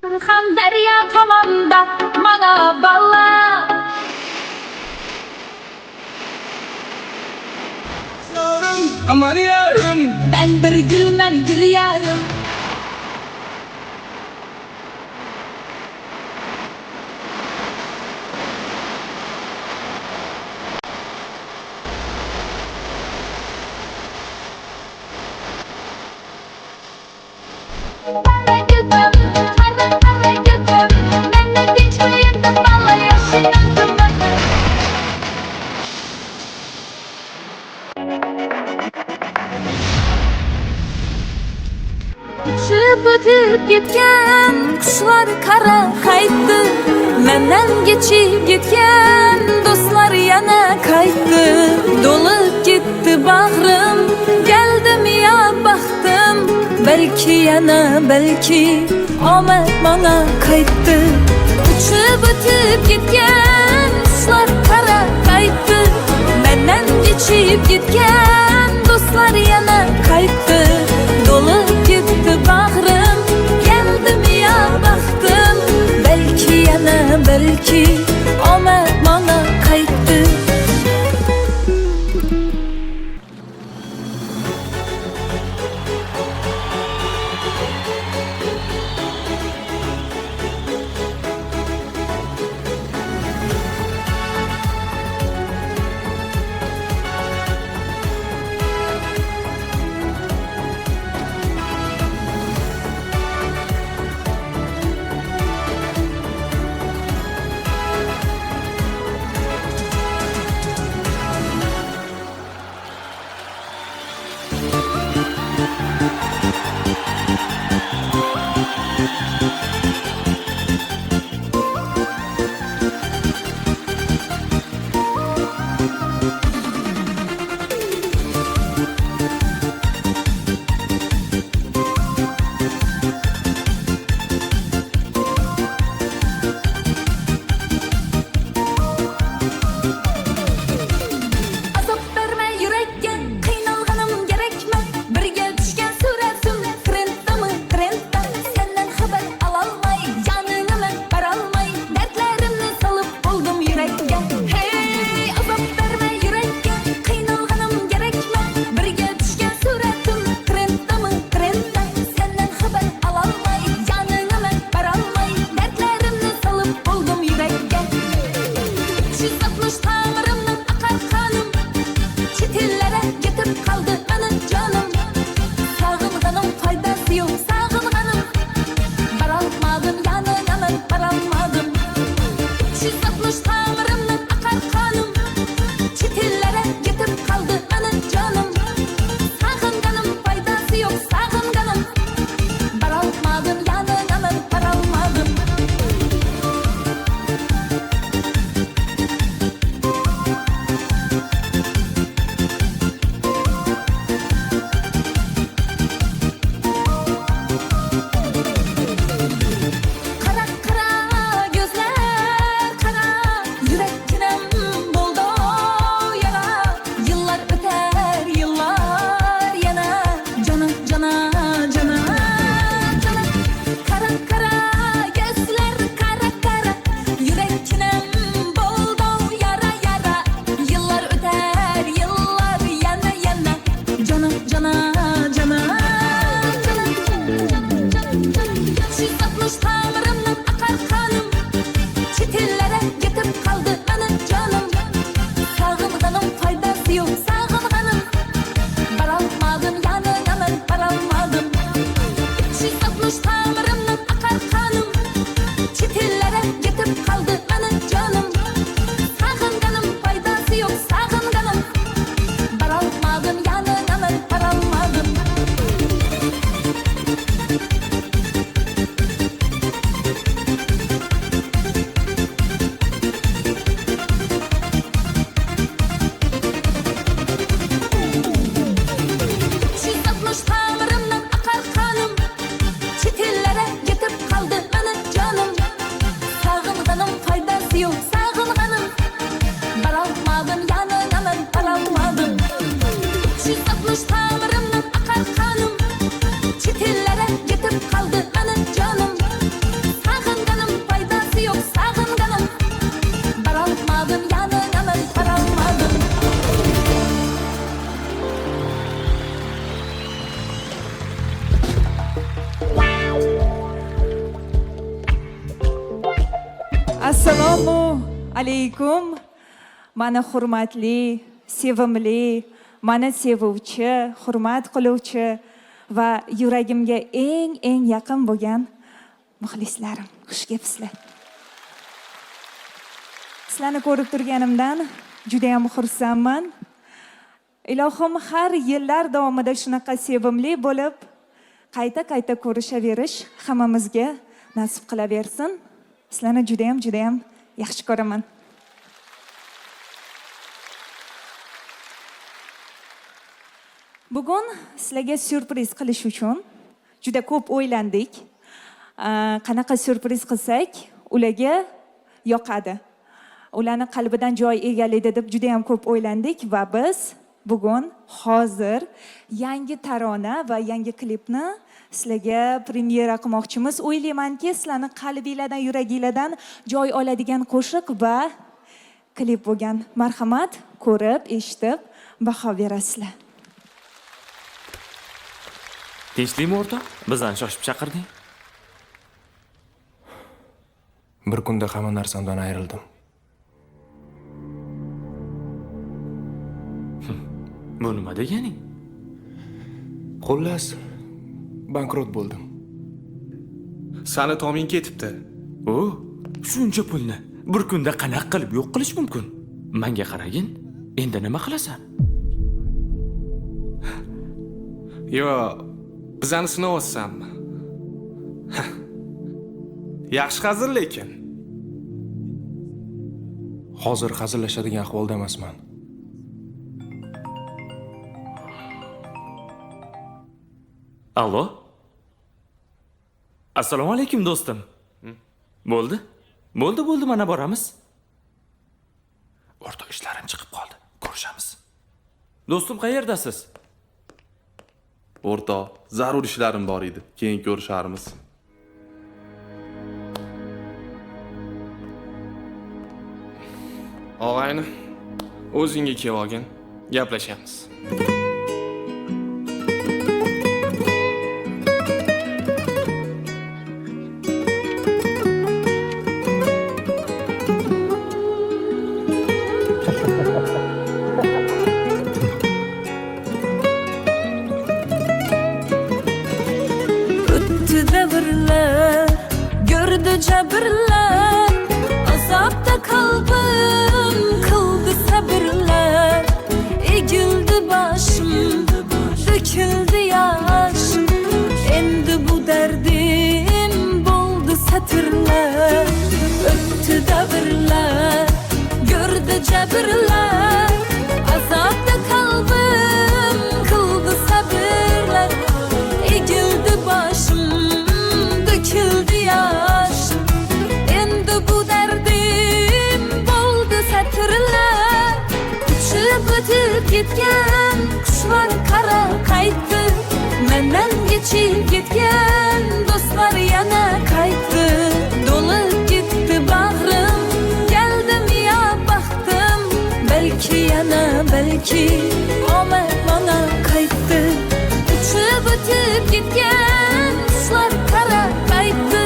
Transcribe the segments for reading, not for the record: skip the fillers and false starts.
Kırkan derya tamamda bana balla. Aman yarım, Ben bir gülmen gül yarım. Kara gözüm, benden geçmeyin de balla yaşayasın beni. Uçup ötüp gitken kuşlar kara kayıttı. Menden geçip gitken dostlar yana kayıttı. Dolup gitti bağrım, geldim ya baktım. Belki yana belki amet bana kayıttı. Uçup ötüp gitken kuşlar kara kayıttı. Menden geçip gitken dostlar yana kayıttı. Dolup gitti bağrım, geldim ya baktım. Belki yana belki amet bana kayıttı. Azap verme yürekке, kıynalganım gerekme. Birge düşken suretim, trendda mı trendda. Senden haber alalmay, yanına men baralmay. Dertlerimni salıp buldum yürekке. Hey, azap verme yürekke, kıynalganım gerekme. Birge düşken suretim, trendda mı trendda. Senden haber alalmay, yanına men baralmay. Dertlerimni salıp buldum yürekке. 360 tamirimden akar kanım. Çitillere gitip kaldı benim canım. Sağılganım faydası yok sağılganım. Baralmadım yanına ben baralmadım. 360 tamirimden akar kanım. Çitillere gitip kaldı benim canım. Sağılganım faydası yok sağılganım. Baralmadım yanına ben baralmadım. Kara kara gözler kara, yürek kinem buldu yara. Yıllar öter yıllar yana, cana cana cana cana. Kara kara gözler kara kara, yürek kinem buldu yara yara. Yıllar öter yıllar yana yana, cana cana cana cana. 360 tamirimden akar kanım. Çitillere gitip kaldı benim canım. Sağılganım faydası yok sağılganım. Baralmadım yanına ben baralmadım. 360 tamirimden akar kanım. Çitillere gitip kaldı benim canım. Sağılganım faydası yok sağılganım. Baralmadım yanına ben baralmadım. Assalomu alaykum. Mana hurmatli, sevimli, mana sevuvchi, hurmat qiluvchi va yuragimga eng yaqin bo'lgan muxlislarim. Xush kelibsizlar. Sizlarni ko'rib turganimdan juda ham xursandman. Ilohim har yillar davomida shunaqa sevimli bo'lib, qayta ko'rishaverish hammamizga nasib qilaversin. Sizlarni juda ham yaxshi ko'raman. Bugun sizlarga syurpriz qilish uchun juda ko'p o'ylandik. Qanaqa syurpriz qilsak, ularga yoqadi. Ularning qalbidan joy egallaydi deb juda ham ko'p o'ylandik va biz bugun hozir yangi tarona va yangi klipni sizlarga premyera qilmoqchimiz. O'ylaymanki, sizlarning qalbingizdan, yuragingizdan joy oladigan qo'shiq va klip bo'lgan. Marhamat, ko'rib, eshitib baho berasizlar. Tinchlikmi o'rtoq? Bizdan shoshib chaqirding. Bir kunda hamma narsamdan ayrildim. Bu nima deganing? Xullas, bankrot bo'ldim. Sani toming ketibdi. O, shuncha pulni bir kunda qanaqa qilib yo'q qilish mumkin? Menga qaragin, endi nima qilasan? Yo, bizani sinovotsanmi? Yaxshi hazil lekin. Hozir hazillashadigan ahvolda emasman. Allo? Assalomu alaykum do'stim. Bo'ldi? Bo'ldi, mana boramiz. O'rtoq ishlarim chiqib qoldi. Ko'rishamiz. Do'stim, qayerdasiz? O'rtoq, zarur ishlarim bor edi. Keyin ko'risharmiz. Og'ayni, o'zingga kelib olgin, gaplashamiz. O'tdi davrlar, gördü jabrlar, azobda qalbim qildi sabrlar. Egildi boshim, dökildi yosh, endi bu derdim bo'ldi satrlar. O'tdi davrlar, gördü jabrlar, azobda qalbim qildi sabrlar. Egildi boshim, dökildi yosh, endi bu derdim bo'ldi satrlar. Uchib o'tib ketgan qushlar qara qaytdi, mendan kechib ketgan do'stlar yana qaytdi. To'lib ketdi bag'rim, keldim ya baxtim, balki yana balki omad mana qaytdi. Uchib o'tib ketgan qushlar qara qaytdi,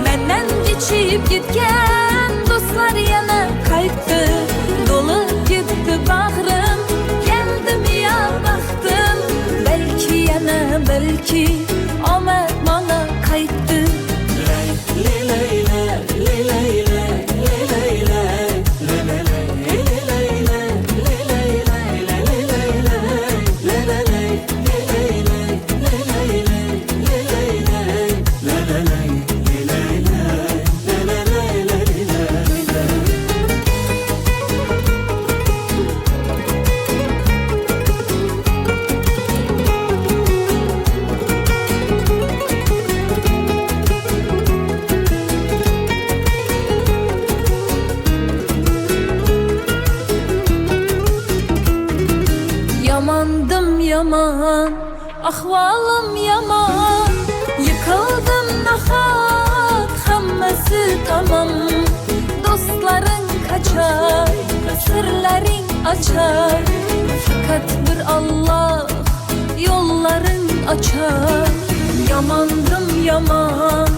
mendan kechib ketgan do'stlar yana qaytdi. To'lib ketdi bag'rim, keldim ya baxtim, balki yana balki omad mana qaytdi. Yamandım yaman, ahvalim yaman, yıkıldım nahak, hammasi tamam. Dostların kaçar, sırların açar, fakat bir Allah yolların açar. Yamandım yaman,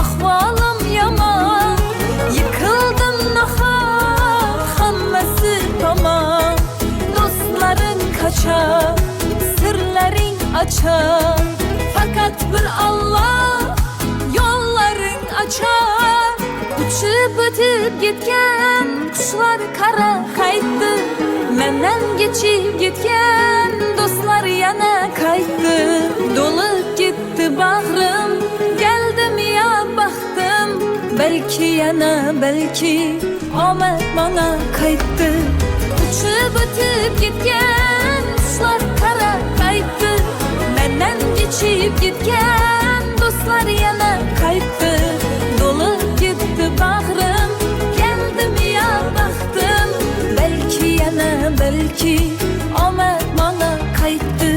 ahvalim yaman, yıkıldım açar. Fakat bir Allah yolların açar. Uçup ötüp gitken kuşlar kara kaytdı. Menden geçip gitken dostlar yana kaytdı. Dolup gitti bağrım, geldim ya baktım. Belki yana belki omad bana kaytdı. Uçup ötüp gitken kuşlar kara kaytdı. Menden geçip gitken dostlar yana kaytdı. Dolup gitti bağrım, geldim ya baktım. Belki yana belki omad bana kaytdı.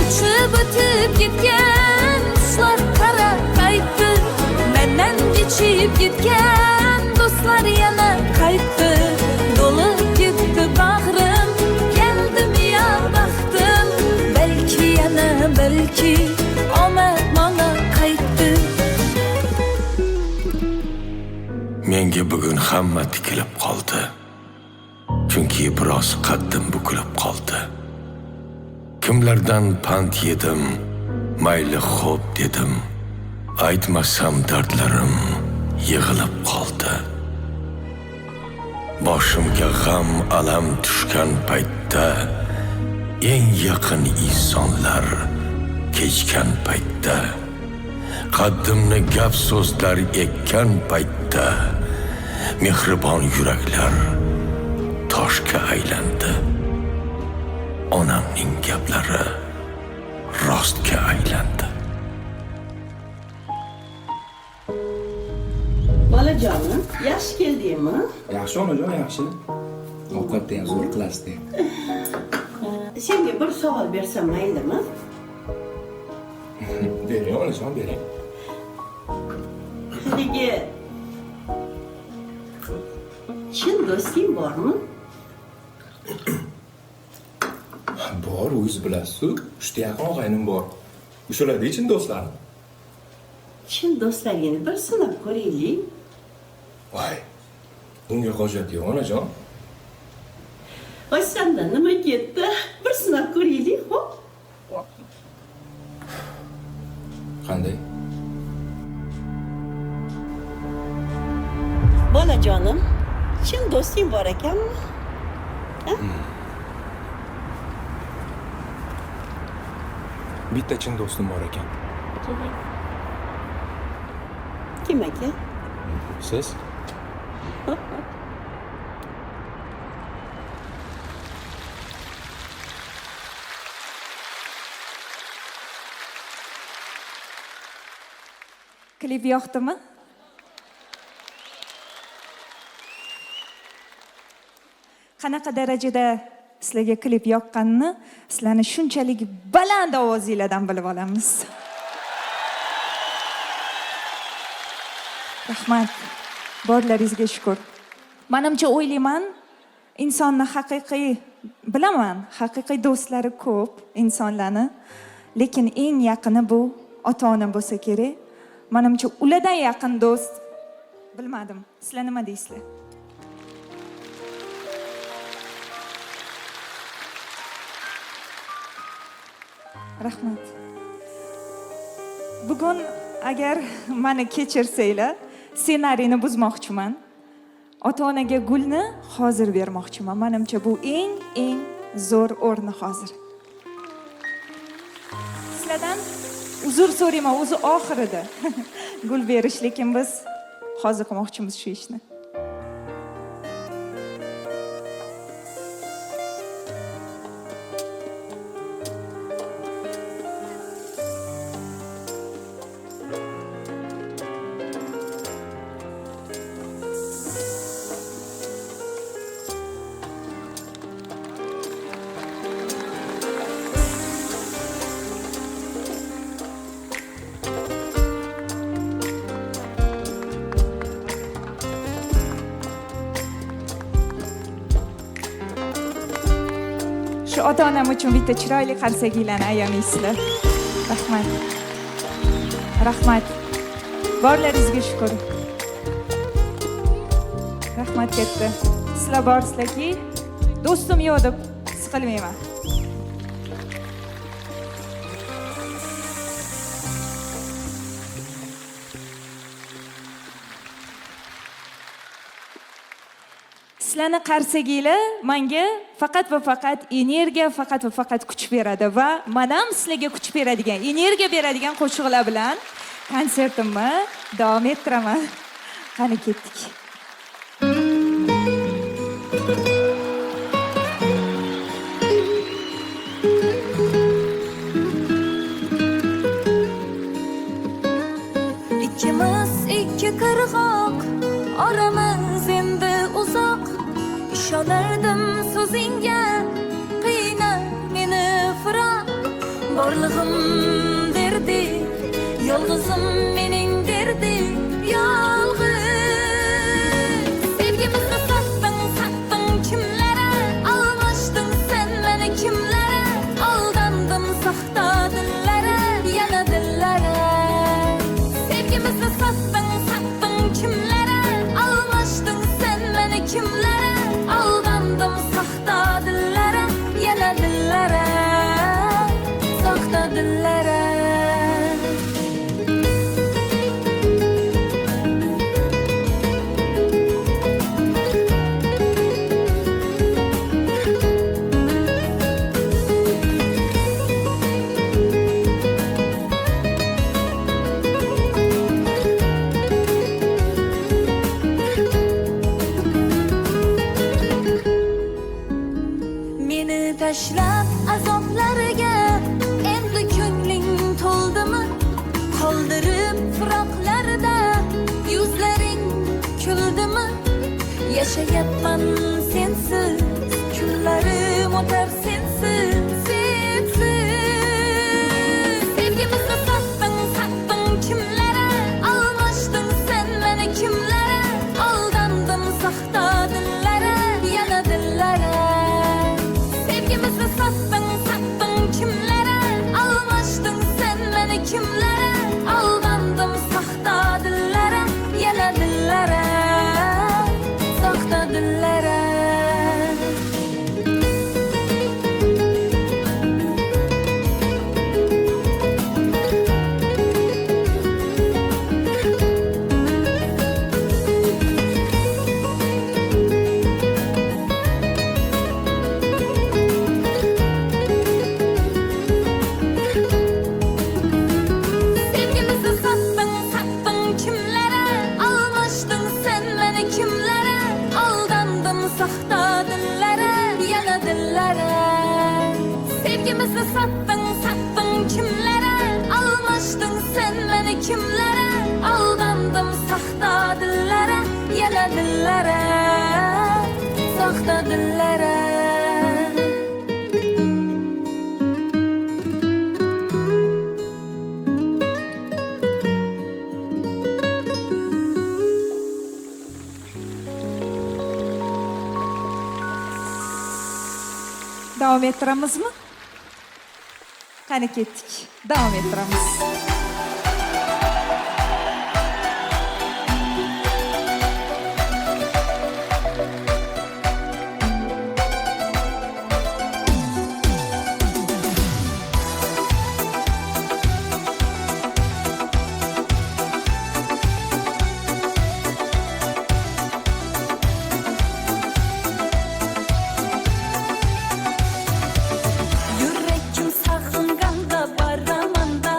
Uçup ötüp gitken kuşlar kara kaytdı. Menden geçip gitken dostlar yana kaytdı. Dolup gitti bağrım, geldim ya baktım. Belki yana belki omad bana kaytdı. Menga bugun hamma tikilib qoldi. Chunki biroz qaddim bukilib qoldi. Kimlardan pand yedim, mayli xo'p dedim. Aytmasam dardlarim yig'ilib qoldi. Boshimga g'am, alam tushgan paytda eng yaqin insonlar kechgan paytda qaddimni gap so'zlar ekkan paytda mehribon yuraklar toshga aylandi. Onamning gaplari rostga aylandi. Bolajonim, yaxshi keldingmi? Yaxshi onajon, yaxshi. Ovqatda ham zo'r qilasiz deb. Senga bir savol bersam maylimi? Bering onajon, bering. Haligi chin do'sting bormi? Bor, o'zingiz bilasiz. 3 ta yaqin og'aynim bor. O'shalarda chin do'stlarim. Chin do'stlaringni bir sinab ko'raylik. Voy. Bunga hojat yo'q onajon. Voy, sendan nima ketdi? Bir sinab ko'raylik, xo'p? Qanday? Bolajonim, chin do'sting bor ekanmi? Bitta chin do'stim bor ekan. Kim aka? Siz? Klip yoqdimi? Qanaqa darajada sizlarga klip yoqqanini sizlarni shunchalik baland ovozinglardan bilib olamiz. Rahmat. Borlaringizga shukr. Menimcha o'ylayman, insonni haqiqiy bilaman, haqiqiy do'stlari ko'p insonlarni, lekin eng yaqini bu ota-ona bo'lsa kerak. Menimcha ulardan yaqin do'st bilmadim. Sizlar nima deysizlar? Rahmat. Bugun agar meni kechirsanglar, ssenariyni buzmoqchiman. Ota-onaga gulni hozir bermoqchiman. Menimcha bu eng zo'r o'rni hozir. Sizlardan uzr so'rayman, o'zi oxirida gul berish, lekin biz hozir qilmoqchimiz shu ishni. Shu ota-onam uchun bitta chiroyli qarsakinglarni ayamaysizlar. Rahmat. Rahmat. Borlaringizga shukr. Rahmat katta. Sizlar borsizlarki, do'stim yo'q deb siqilmayman. Sizlarni qarsaginglar menga faqat va faqat energiya, faqat va faqat kuch beradi va men ham sizlarga kuch beradigan, energiya beradigan qo'shiqlar bilan konsertimni davom ettiraman. Qani ketdik. İkimiz ikki qirg'oq, oramiz endi uzoq. Ishonardim so'zingga, qiynab meni firoq. Borlig'im derdi, yolg'izim mening derdi, yolg'iz. Sevgimizni satding, satding kimlara, almashding sen meni kimlara. Aldandim saxta dillara, yana dillara. Sevgimizni satding, satding kimlara, almashding sen meni kimlara. Aldandim saxta dillara, yana dillara, saxta dillara. Meni tashlab azoblarga endi ko'ngling to'ldimi? Qoldirib firoqlarda yuzlaring kuldimi? Yashayapman sensiz, kunlarim o'tar sensiz, sensiz. Sevgimizni satding, satding kimlara, almashding sen meni kimlara. Aldandim saxta dillara, yana dillara. Sevgimizni satding, satding kimlara, almashding sen meni kimlara. Aldandim saxta dillara, yana dillara, saxta dillara. Sevgimizni satding, satding kimlara, almashding sen meni kimlara. Aldandim saxta dillara, yana dillara. Sevgimizni satding, satding kimlara, almashding sen meni kimlara. Aldandim saxta dillara, yana dillara, saxta dillara. Davom ettiramizmi? Qani ketdik. Davom ettiramiz. Yurakim sog'inganda boramanda,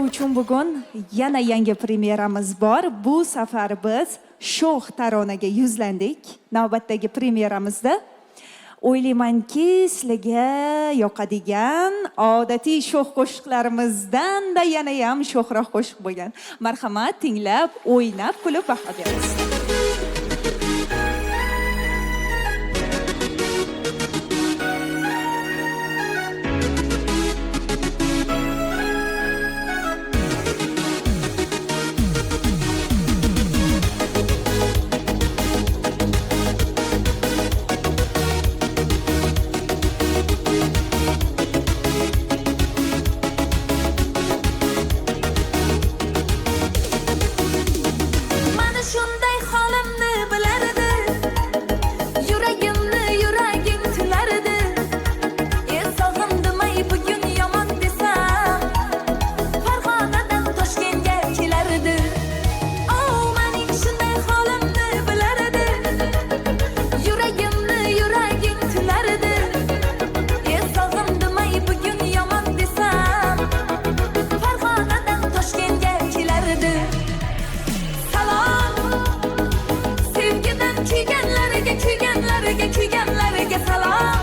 uchun bugun yana yangi premyeramiz bor. Bu safar biz sho'x taronaga yuzlandik. Navbatdagi premyeramizda o'ylaymanki, sizlarga yoqadigan odatiy sho'x qo'shiqlarimizdan-da yana ham sho'xroq qo'shiq bo'lgan. Marhamat, tinglab, o'ynab, kulib baho berasiz. Mana shunday holimni bilardi, yuragimni yuragim tilardi. Sog'indim-ay bugun yomon desam, Farg'onadan Toshkentga kelardi. Mening shunday holimni bilardi, yuragimni yuragim tilardi. Sog'indim-ay bugun yomon desam, Farg'onadan Toshkentga kelardi. Salom, sevgidan kuyganlarga, kuyganlarga, kuyganlarga salom.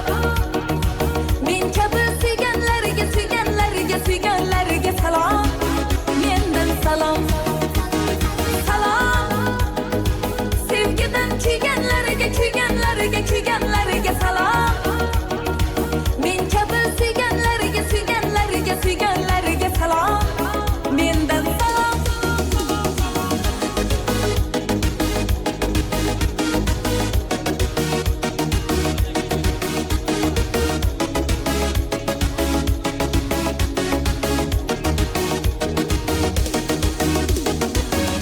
Men kabi suyganlarga, suyganlarga, suyganlarga salom. Mendan salom. Salom, sevgidan kuyganlarga, kuyganlarga, kuyganlarga salom. Men kabi suyganlarga, suyganlarga, suyganlarga salom. Mendan salom.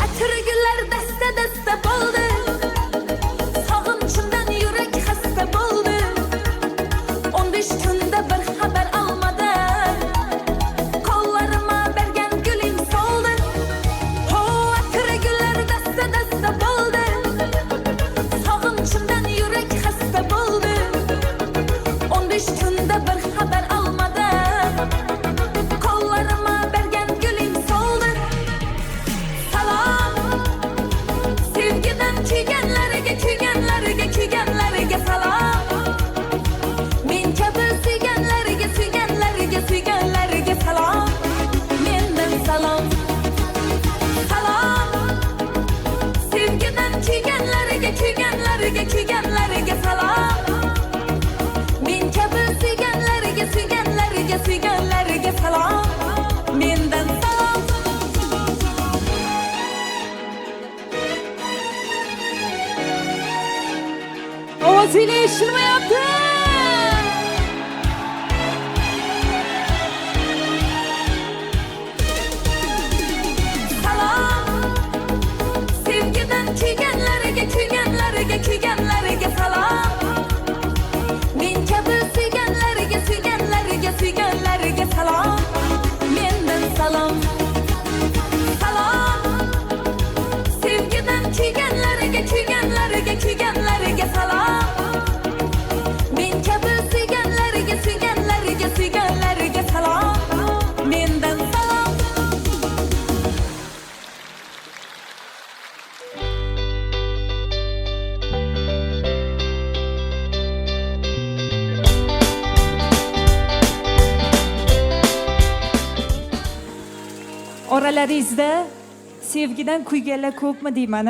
Atirgullar dasta-dasta bo'ldi. Sog'inchimdan yurak xasta bo'ldi. 15 kunda bir xabar olmadan qo'llarima bergan guling soldi. Atirgullar dasta-dasta bo'ldi. Sog'inchimdan yurak xasta bo'ldi. 15 kunda bir xabar olmadan qo'llarima bergan guling soldi. Salom, sevgidan kuyganlarga, kuyganlarga, kuyganlarga salom. Men kabi suyganlarga, suyganlarga, suyganlarga salom. Mendan salom. Salom, sevgidan kuyganlarga, kuyganlarga, kuyganlarga salom. Men kabi suyganlarga, suyganlarga, suyganlarga salom. Mendan salom. Ovozingiz eshitilmayapti. Salom, sevgidan kuyganlarga, kuyganlarga, kuyganlarga salom. Men kabi suyganlarga, suyganlarga, suyganlarga salom. Mendan salom. Salom, sevgidan kuyganlarga, kuyganlarga, kuyganlarga salom. Men kabi suyganlarga, suyganlarga, suyganlarga salom. Mendan salom. Oralaringizda sevgidan kuyganlar ko'pmi deyman.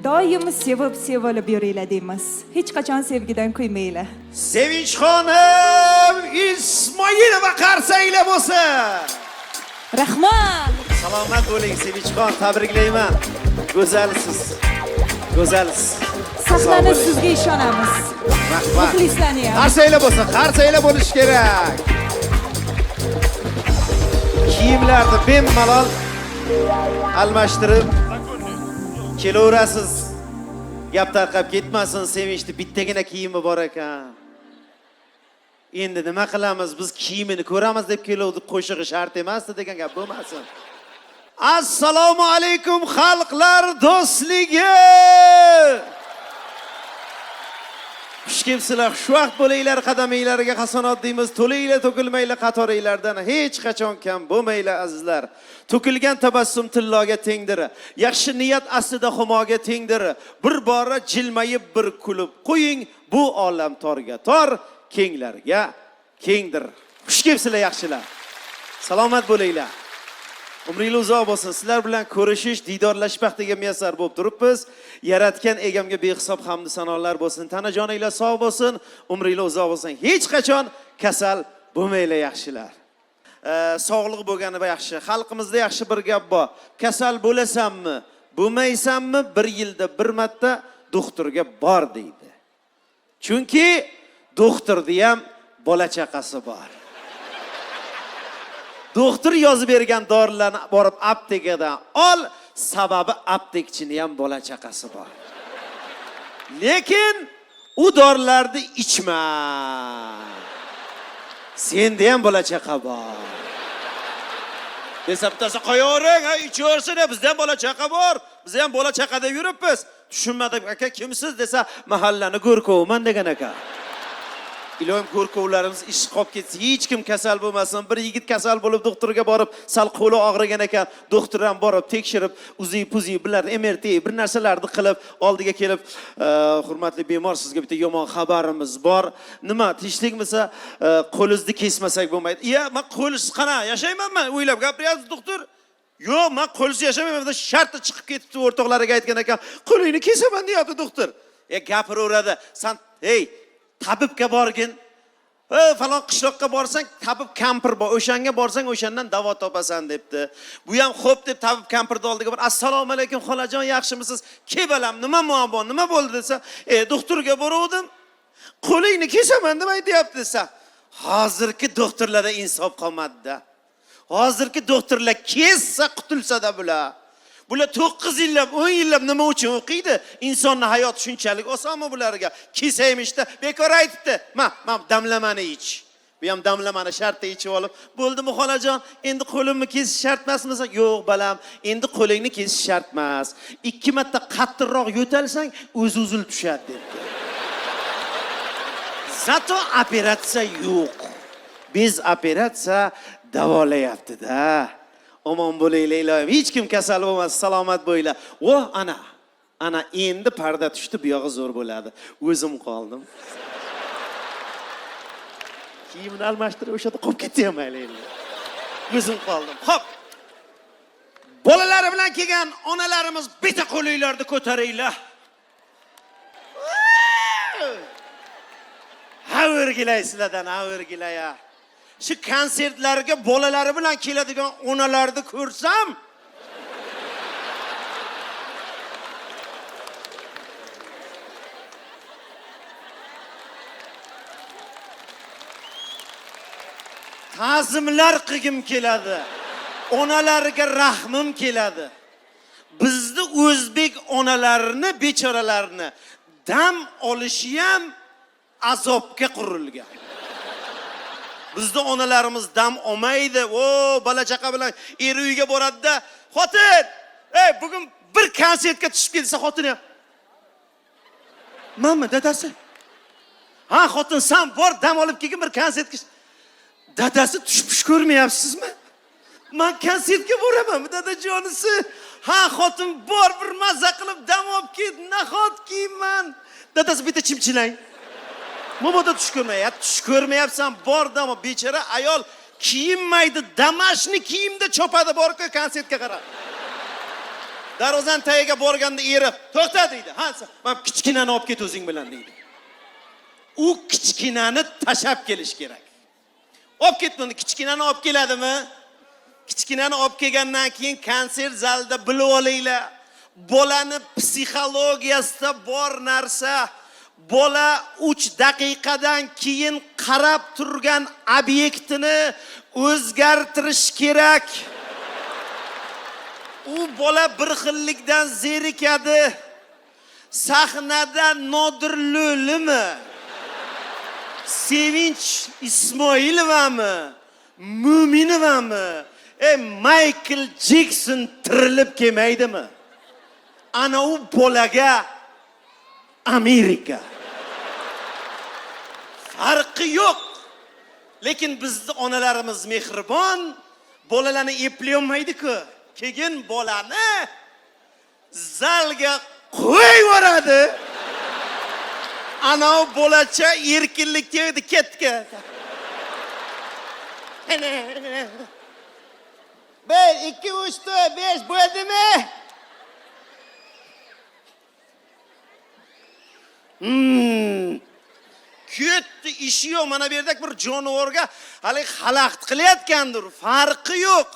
Doim sevib yuringlar deymiz. Hech qachon sevgidan kuymanglar. Sevinchxonim Ismoilova qarsanglar bo'lsin. Rahmat. Salomat bo'ling Sevinchxon, tabriklayman. Go'zalsiz. Go'zalsiz. Saqlanib sizga ishonamiz. Rahmat. Muxlislarni ham. Qarsanglar bo'lsin, qarsanglar bo'lish kerak. Kiyimlarni bemalol almashtirib kelaverasiz. Gap tarqab ketmasin, Sevinchni bittagina kiyimi bor ekan. Endi nima qilamiz? Biz kiyimini ko'ramiz deb keluvdik, qo'shig'i shart emasdi degan gap bo'lmasin. Assalomu alaykum xalqlar do'stligi. Xush kelibsizlar, xushvaqt bo'linglar, qadaminglariga hasanot deymiz. To'linglar, to'kilmanglar, qatoringlardan hech qachon kam bo'lmanglar azizlar. To'kilgan tabassum tilloga tengdir. Yaxshi niyat aslida humoga tengdir. Bir bora jilmayib bir kulib qo'ying, bu olam torga tor, kenglarga kengdir. Xush kelibsizlar yaxshilar. Salomat bo'linglar. Umringiz uzoq bo'lsin. Sizlar bilan ko'rishish, diydorlashish baxtiga muyassar bo'lib turibmiz. Yaratgan egamga behisob hamd sanolar bo'lsin. Tana joninglar sog' bo'lsin, umringiz uzoq bo'lsin. Hech qachon kasal bo'lmanglar yaxshilar. Sog'liq bo'lgani yaxshi. Xalqimizda yaxshi bir gap bor. Kasal bo'lasanmi, bo'lmaysanmi, bir yilda bir marta doktorga bor deydi. Chunki doktorda ham bola chaqasi bor. Doktor yozib bergan dorilarni borib aptekadan ol, sababi aptekchini ham bola chaqasi bor. Lekin u dorilarni ichma. Senda ham bola chaqa bor. Desa bittasi qo'yavering, ha ichaversin, bizda ham bola chaqa bor. Biz ham bola chaqada yuribmiz. Tushunmadim, aka kimsiz desa, mahallani go'rkovman degan aka. Ilohim go'rkovlarimiz ish qolib ketsa, hech kim kasal bo'lmasin. Bir yigit kasal bo'lib doktorga borib, sal qo'li og'rigan ekan, doktor ham borib tekshirib, uzi bilan MRT bir narsalarni qilib, oldiga kelib, hurmatli bemor, sizga bitta yomon xabarimiz bor. Nima, tinchlikmisa, qo'lingizni kesmasak bo'lmaydi. Iya, men qo'lingiz qana, yashaymanmi? O'ylab gapiryapsiz doktor. Yo'q, men qo'lingiz yashamayman, shartda chiqib ketibdi, o'rtoqlariga aytgan ekan, qo'lingni kesaman deyapti doktor. Gapiraveradi. Sen, hey, tabibga borgin. Falon qishloqqa borsang, tabib kampir bor. O'shanga borsang, o'shandan davo topasan debdi. Bu ham xo'p deb tabib kampirning oldiga bor. Assalomu alaykum xolajon, yaxshimisiz? Kebalam, nima muammo, nima bo'ldi desa, doktorga boruvdim. Qo'lingni kesaman deb aytayapti desa. Hozirgi doktorlarda insof qolmadi-da. Hozirgi doktorlar kessa qutulsa-da bular. Bular 9 yillab, 10 yillab nima uchun o'qiydi? Insonning hayoti shunchalik osonmi bularga? Kesaymish-da, bekor aytibdi. Men damlamani ich. Bu ham damlamani shartda ichib olib, bo'ldimi xolajon? Endi qo'limni kesish shart emasmi? Yo'q, balam, endi qo'lingni kesish shart emas. 2 marta qattiqroq yo'talsang, o'zi uzilib tushadi debdi. Zato operatsiya yo'q. Biz operatsiya davolayapti-da. Omon bo'linglar ilohim. Hech kim kasal bo'lmas, salomat bo'linglar. Ana endi parda tushdi, bu yog'i zo'r bo'ladi. O'zim qoldim. Kiyimni almashtirib o'shada qolib ketdim endi. O'zim qoldim. Xo'p. Bolalari bilan kelgan onalarimiz bitta qo'linglarni ko'taringlar. Ha o'rgilaysizlardan, ha o'rgilaya. Shu konsertlarga bolalari bilan keladigan onalarni ko'rsam, ta'zimlar qilgim keladi. Onalarga rahmim keladi. Bizni o'zbek onalarini, bechoralarni dam olishi ham azobga qurilgan. Bizda onalarimiz dam olmaydi. Bola chaqa bilan er uyiga boradi-da, xotin, bugun bir konsertga tushib kelsa xotini ham. Mamma, dadasi. Ha, xotin, sen bor dam olib kelgin bir konsertga. Dadasi tushib ko'rmayapsizmi? Men konsertga boramanmi, dadajonisi? Ha, xotin bor bir mazza qilib dam olib ket, nahotki men. Dadasi bitta chimchilang. Mobodo tush ko'rmayapsan, borda ama bechara ayol kiyinmaydi, damashni kiyimda chopadi borku konsertga qarab. Darvozan tagiga borganda eri, to'xta deydi. Ha, men kichkinani olib ket o'zing bilan deydi. U kichkinani tashab kelish kerak. Olib ketmadi, kichkinani olib keladimi? Kichkinani olib kelgandan keyin konsert zalida bilib olinglar. Bolani psixologiyasida bor narsa. Bola 3 daqiqadan keyin qarab turgan obyektini o'zgartirish kerak. U bola bir xillikdan zerikadi. Sahnada Nodir Lo'limi? Sevinch Ismoilovami? Mo'minovami? Michael Jackson tirilib kelmaydimi? Ana u bolaga Amerika. farqi yo'q. Lekin bizning onalarimiz mehribon, bolalarni eplolmaydi-ku. Keyin bolani zalga qo'yvoradi. Ana bolacha erkinlikka ketdi. 1 2 3 4 5 bo'ldimi? Ketdi, ishi yo'q. Mana bu yerda bir jonivorga hali xalaqit qilayotgandir. Farqi yo'q.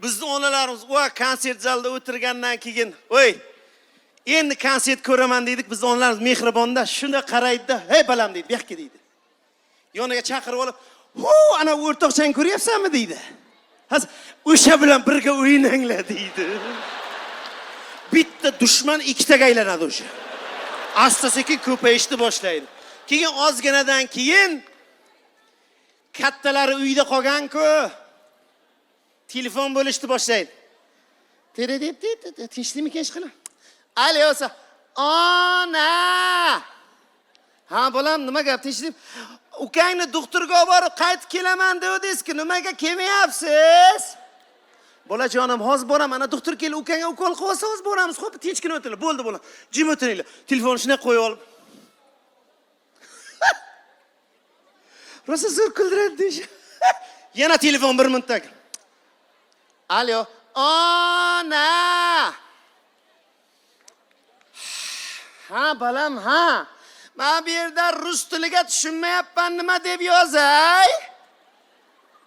Bizning onalarimiz va konsert zalida o'tirgandan keyin, "Voy, endi konsert ko'raman" dedik. Bizning onalarimiz mehribonda, shunda qaraydi-da, "Hey balam" deydi, "Bu yoqqa" deydi. Yoniga chaqirib olib, "Hu, ana o'rtoqchang ko'ryapsanmi?" deydi. "Hozir o'sha bilan birga o'ynanglar" deydi. Bitta dushman ikkitaga aylanadi o'sha. Asta-sekin ko'payishni boshlaydi. Keyin ozginadan keyin kattalari uyda qolgan-ku, telefon bo'lishni boshlaydi. Tere deb tinchlikmi kechqina? Alo, ona. Ha, bolam, nima gap? Tinchlik? Ukangni doktorga olib borib qaytib kelaman dedingiz-ku, nimaga kelmayapsiz? Bolajonim, hozir boraman. Ana doktor kelib ukangga ukol qilib olsa, hozir boramiz. Xo'p, tinchgina o'tiringlar. Bo'ldi, bolam. Jim o'tiringlar. Telefonni shunday qo'yib olib. Rosa zo'r kuldiradi deyish. Yana telefon 1 minutda. Alo, ona. Ha, balam, ha. Men bu yerda rus tiliga tushunmayapman, nima deb yozay?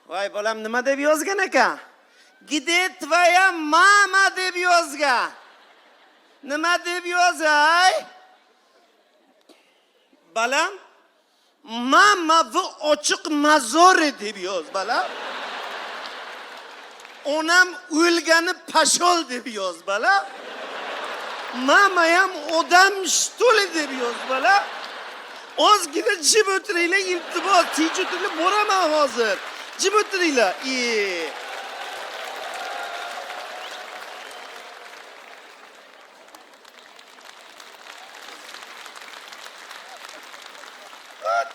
Voy, bolam, nima deb yozgan ekan? Gide tvoya mama deb yozgan. Nima deb yozay? Balam, mama va ochiq mazori deb yoz, balam. Onam o'lgani pashol deb yoz, balam. Mama ham odam shtuli deb yoz, balam. Ozgina jim o'tiringlar, iltimos, tinch o'tiringlar, boraman hozir. Jim o'tiringlar.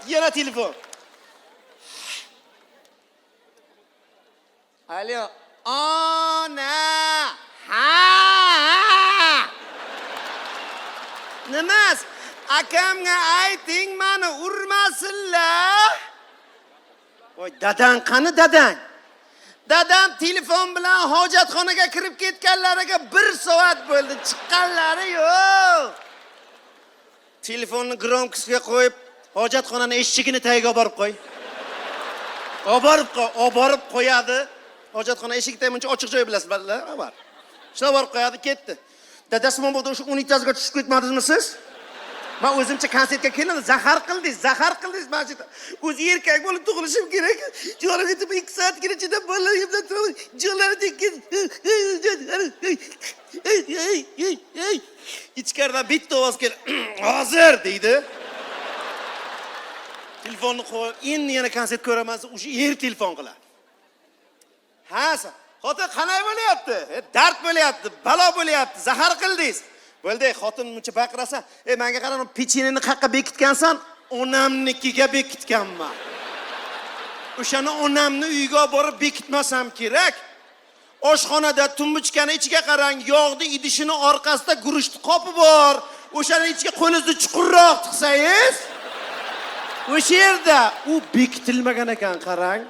Yana telefon. Alo, ona. Ha. Nimas? Akamga ayting, meni urmasinlar. Voy, dadang qani dadang? Dadam telefon bilan hojatxonaga kirib ketganlariga 1 soat bo'ldi, chiqqanlari yo'q. Telefonni gromkasiga qo'yib, hojatxonaning eshigini tagiga olib borib qo'y. Olib borib qo'yadi. Hojatxona eshigi tagiga muncha ochiq joy bilasizlar, bor. Shuna borib qo'yadi, ketdi. Dadasi men bo'ldi, o'sha unitaziga tushib ketmadingizmi siz? Men o'zimcha konsertga keldim, zahar qildingiz mana. O'zi erkak bo'lib tug'ilishim kerak. Jonim yetib 2 soatgina chidab bolalar yemlab turaman. Jonlari tekkan. Ichkaridan bitta ovoz keldi. Hozir deydi. Telefonni qo'yib, endi yana konsert ko'raman, o'sha telefon qiladi. Ha, xotin qanday bo'lyapti? Dard bo'lyapti, balo bo'lyapti, zahar qildingiz. Bo'ldi, xotin muncha baqirasa, menga qarang, pecheneni qayerga bekitgansan? Onamnikiga bekitganman. O'shani onamni uyiga olib borib bekitmasam kerak. Oshxonada tumbuchkani ichiga qarang, yog'ni idishini orqasida guruchni qopi bor. O'shani ichiga qo'lingizni chuqurroq tiqsangiz, o'sha yerda u bekitilmagan ekan, qarang.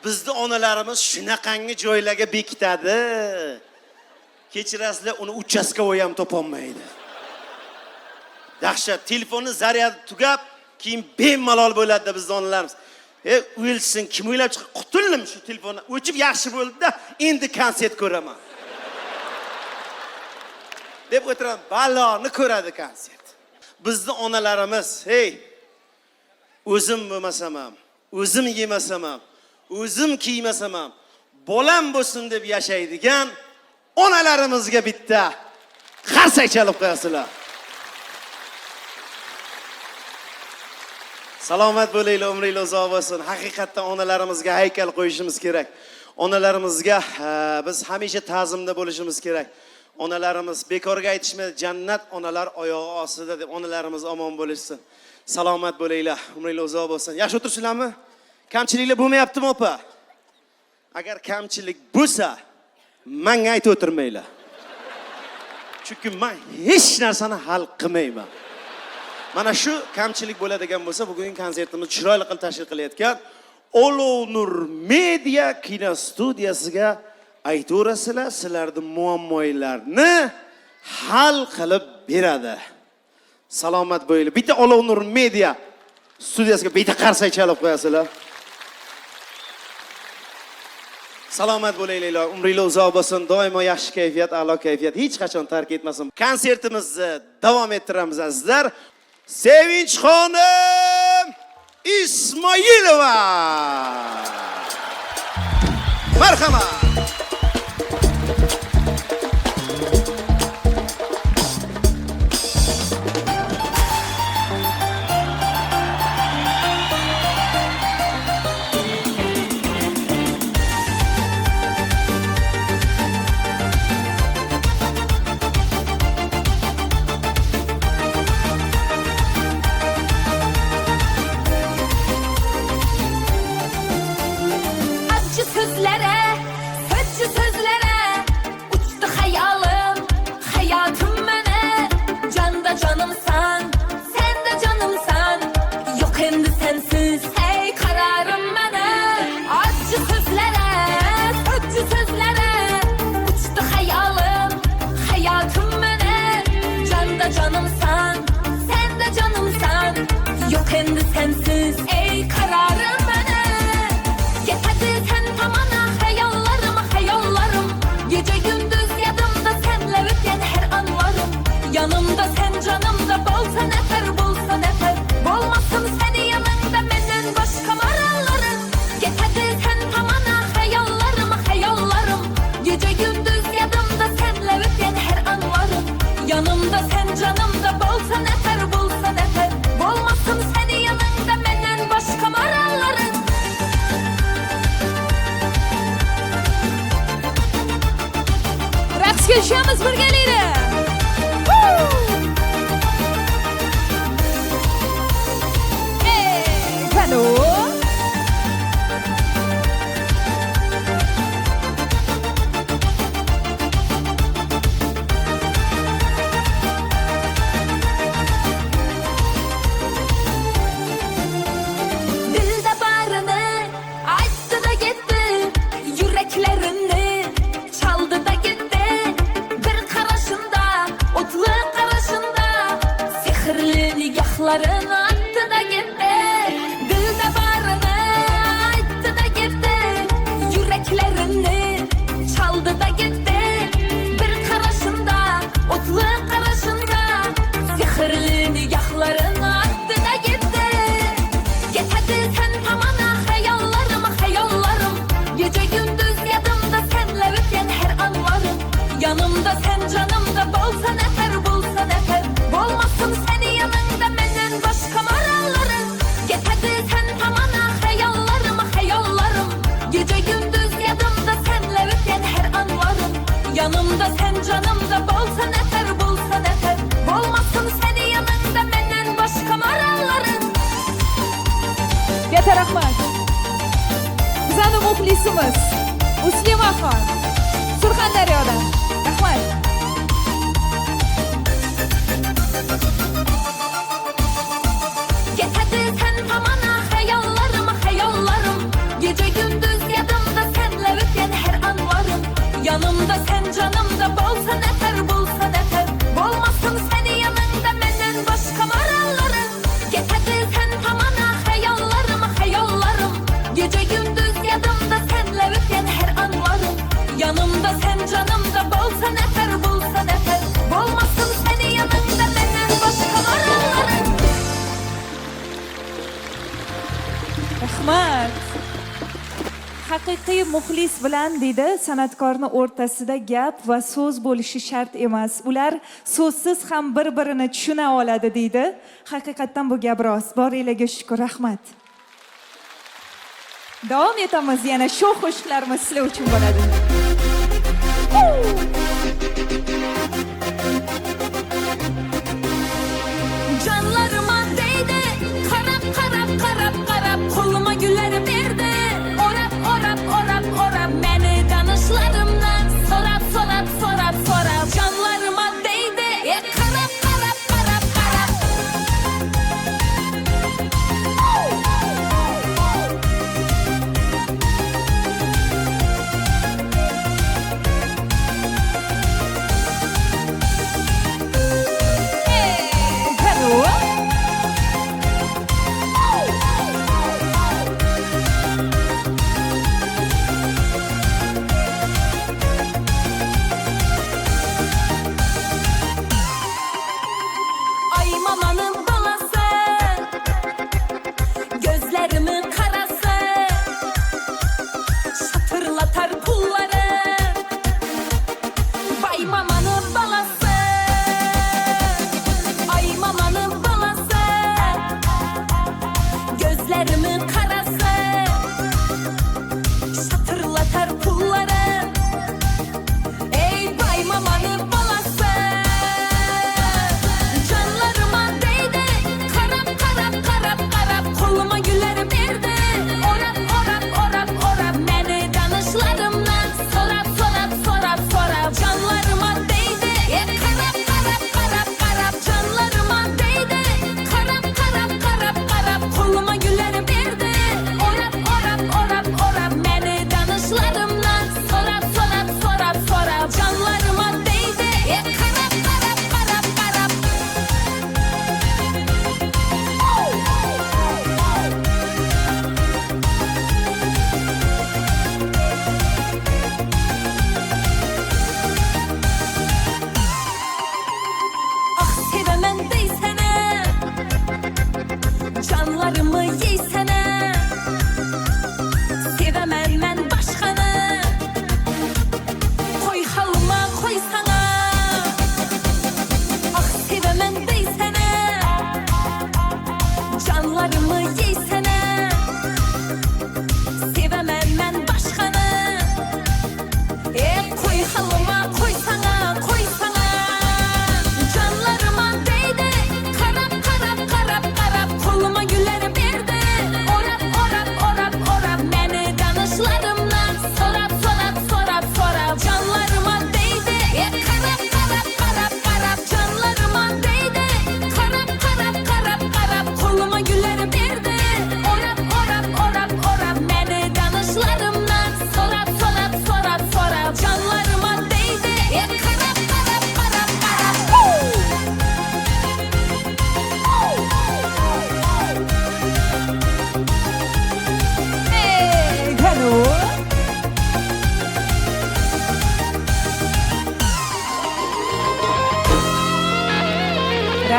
Bizning onalarimiz shunaqangi joylarga bekitadi. Kechirasizlar, uni uchastkavoy ham topolmaydi. Dahshat, telefonni zaryadi tugab, keyin bemalol bo'ladi bizning onalarimiz. Wilson kim o'ylab chiqib qutuldim shu telefonni. O'chib yaxshi bo'ldi-da, endi konsert ko'raman. deb o'tiraman, baloni ko'radi konsert. Bizning onalarimiz, hey, o'zim bo'lmasam ham, o'zim yemasam ham, o'zim kiymasam ham, bolam bo'lsin deb yashaydigan onalarimizga bitta qarsak chalib qo'yasizlar. Salomat bo'linglar, umringiz uzoq bo'lsin. Haqiqatdan onalarimizga haykal qo'yishimiz kerak. Onalarimizga biz hamisha ta'zimda bo'lishimiz kerak. Onalarimiz bekorga aytishmaydi, jannat onalar oyog'i ostida deb onalarimiz omon bo'lishsin. Salomat bo'linglar, umringlar uzoq bo'lsin. Yaxshi o'tiribsizlarmi? Kamchiliklar bo'lmayaptimi, opa? Agar kamchilik bo'lsa, menga aytib o'tirmanglar. Chunki men hech narsani hal qilmayman. Mana shu kamchilik bo'ladigan bo'lsa, bugungi konsertimizni chiroyli qilib tashkil qilayotgan Olov Nur Media kinostudiyasiga aytaverasizlar, sizlarning muammolarni hal qilib beradi. Salomat bo'linglar. Bitta Olov Nur Media studiyasiga bitta qarsak chalib qo'yasizlar. Salomat bo'linglar, umringlar uzoq bo'lsin, doimo yaxshi kayfiyat, a'lo kayfiyat, hech qachon tark etmasin. Konsertimizni davom ettiramiz azizlar. Sevinchxonim Ismoilova. Marhamat. Acı sözlere, sözcü sözlere uçtu hayalim, hayatım bana. Can da canımsan, sen de canımsan. Yok endi sensiz, hey kararım bana. Acı sözlere, sözcü sözlere uçtu hayalim, hayatım bana. Can da canımsan, sen de canımsan. Yok endi sensiz, ey kararım bana. Git hadi sen tamana hayallarım, hayallarım. Gece gündüz yadımda senle öten her anlarım. Yanımda sen canımda bolsa nefer, bolsa nefer. Bolmasın seni yanında benden başka marallarım. Git hadi sen tamana hayallarım, hayallarım. Gece gündüz yadımda senle öten her anlarım. Yanımda sen canımda bolsa nefer, bolsa nefer. Bolmasın seni yanında benden başka marallarım. Raqsga tushamiz birgalikda. Ey, qani u? Dilde barını açtı da gitti, yüreklerini çaldı da gitti. Bir karışında, otlu karışında, sihirli nigahlarını attı da gitti. Dilde barını açtı da gitti, yüreklerini çaldı da gitti. Bir karışında, otlu karışında, sihirli nigahlarını attı da gitti. Git hadi sen tamana hayallarım, hayallarım. Gece gündüz yadımda senle öten her anlarım. Yanımda sen canımda bolsa nefer, bolsa nefer. Bolmasın seni yanında benden başka marallarım. Git hadi sen tamana hayallarım, hayallarım. Gece gündüz yadımda senle öten her anlarım. Yanımda sen canımda bolsa nefer, bolsa nefer. Bolmasın seni yanında benden başka marallarım. Katta rahmat. Bizning muxlisimiz Muslimaxon Surxondaryodan. Rahmat. Git hadi sen tamana hayallarım, hayallarım. Gece gündüz yadımda senle öten her anlarım. Yanımda sen canımda bolsa nefer, bolsa nefer. Bolmasın seni yanında benden başka marallarım. Git hadi sen tamana hayallarım, hayallarım. Gece gündüz yadımda senle öten her anlarım. Yanımda sen canımda bolsa nefer, bolsa nefer. Bolmasın seni yanında benden başka marallarım. Rahmat. Haqiqiy muxlis bilan deydi, san'atkorning o'rtasida gap va so'z bo'lishi shart emas. Ular so'zsiz ham bir-birini tushuna oladi deydi. Haqiqatdan bu gap rost. Boringlarga shukr, rahmat. Davom etamiz, yana shu qo'shiqlarimiz sizlar uchun bo'ladi. Canlarıma değdi